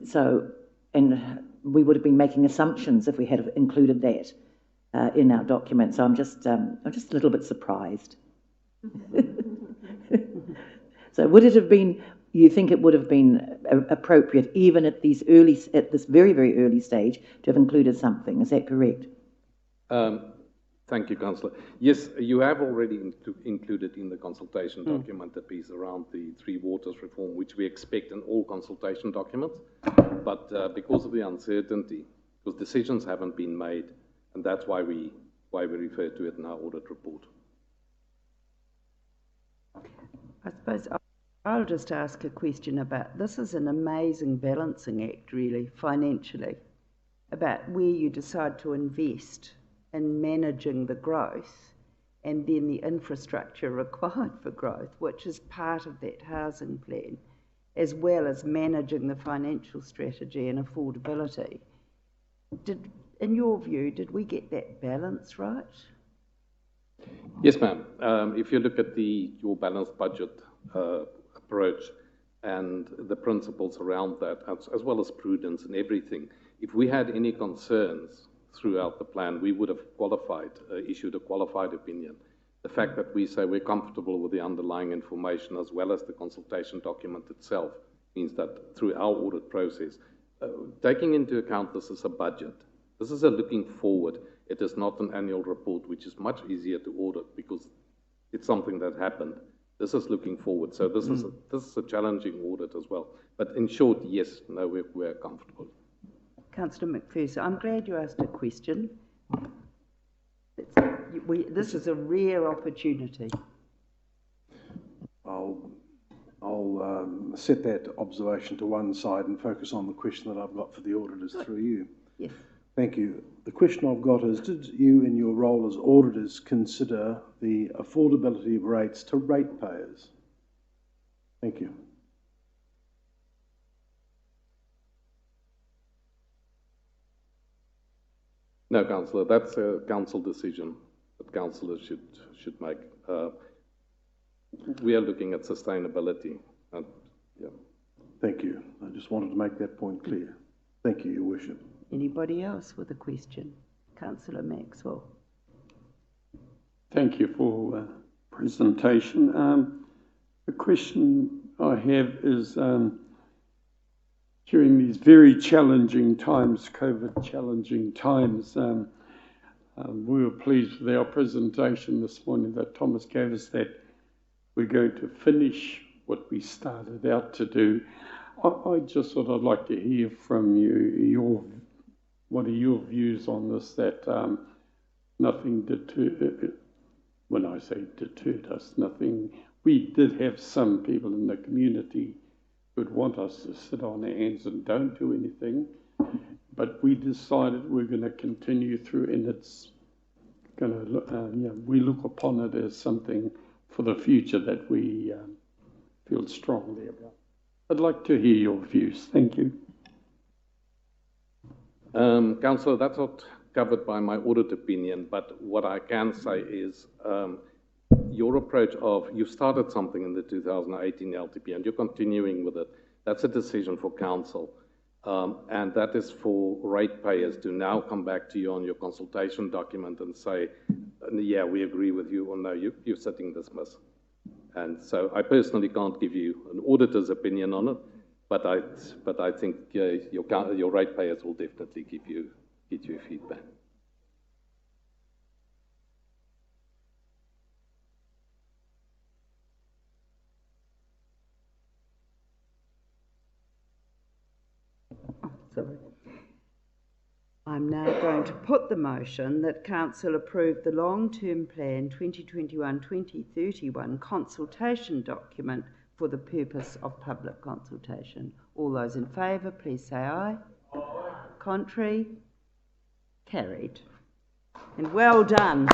we would have been making assumptions if we had included that in our document. So I'm just a little bit surprised. So would it have been, you think it would have been appropriate even at this very, very early stage to have included something? Is that correct? Thank you, Councillor. Yes, you have already included in the consultation document a piece around the three waters reform, which we expect in all consultation documents. But because of the uncertainty, because decisions haven't been made, and that's why we refer to it in our audit report. I suppose I'll just ask a question about, this is an amazing balancing act really, financially, about where you decide to invest in managing the growth and then the infrastructure required for growth, which is part of that housing plan, as well as managing the financial strategy and affordability. In your view, did we get that balance right? Yes, ma'am. If you look at your balanced budget approach and the principles around that, as well as prudence and everything, if we had any concerns throughout the plan, we would have issued a qualified opinion. The fact that we say we're comfortable with the underlying information as well as the consultation document itself means that through our audit process, taking into account this is a budget, this is a looking forward. It is not an annual report, which is much easier to audit because it's something that happened. This is looking forward. So this is a challenging audit as well. But in short, yes, no, we're comfortable. Councillor McPherson, I'm glad you asked a question. This is a rare opportunity. I'll set that observation to one side and focus on the question that I've got for the auditors through you. Yes. Thank you. The question I've got is, did you in your role as auditors consider the affordability of rates to ratepayers? Thank you. No, Councillor, that's a council decision that councillors should make. We are looking at sustainability. Yeah. Thank you. I just wanted to make that point clear. Thank you, Your Worship. Anybody else with a question? Councillor Maxwell. Thank you for presentation. The question I have is, during these very challenging times, COVID challenging times, we were pleased with our presentation this morning that Thomas gave us, that we're going to finish what we started out to do. I just thought I'd like to hear from you, what are your views on this, that nothing deterred, when I say deterred us, nothing, we did have some people in the community who'd want us to sit on our hands and don't do anything, but we decided we're going to continue through, and it's going to, we look upon it as something for the future that we feel strongly about. I'd like to hear your views. Thank you. Councillor, that's not covered by my audit opinion, but what I can say is your approach of, you started something in the 2018 LTP and you're continuing with it, that's a decision for council. And that is for ratepayers to now come back to you on your consultation document and say, yeah, we agree with you, or no, you're sitting dismissed. And so I personally can't give you an auditor's opinion on it, but I think your ratepayers will definitely give you feedback. Sorry. I'm now going to put the motion that Council approve the long-term plan 2021-2031 consultation document for the purpose of public consultation. All those in favour, please say aye. Aye. Contrary? Carried. And well done.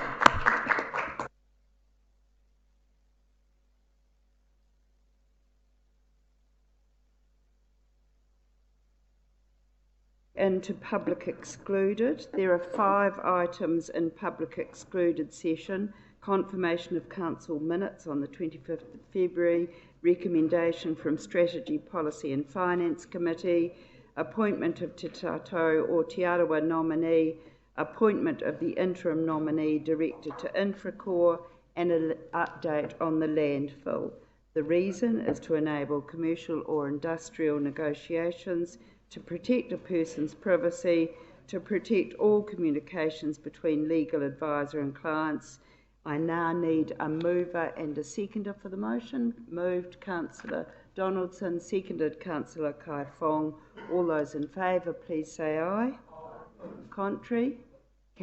Into public excluded. There are 5 items in public excluded session. Confirmation of council minutes on the 25th of February, recommendation from Strategy, Policy and Finance Committee, appointment of Te Tato or Te Arawa nominee, appointment of the interim nominee director to Infracore, and an update on the landfill. The reason is to enable commercial or industrial negotiations, to protect a person's privacy, to protect all communications between legal advisor and clients. I now need a mover and a seconder for the motion. Moved, Councillor Donaldson, seconded, Councillor Kai Fong. All those in favour, please say aye. Contrary?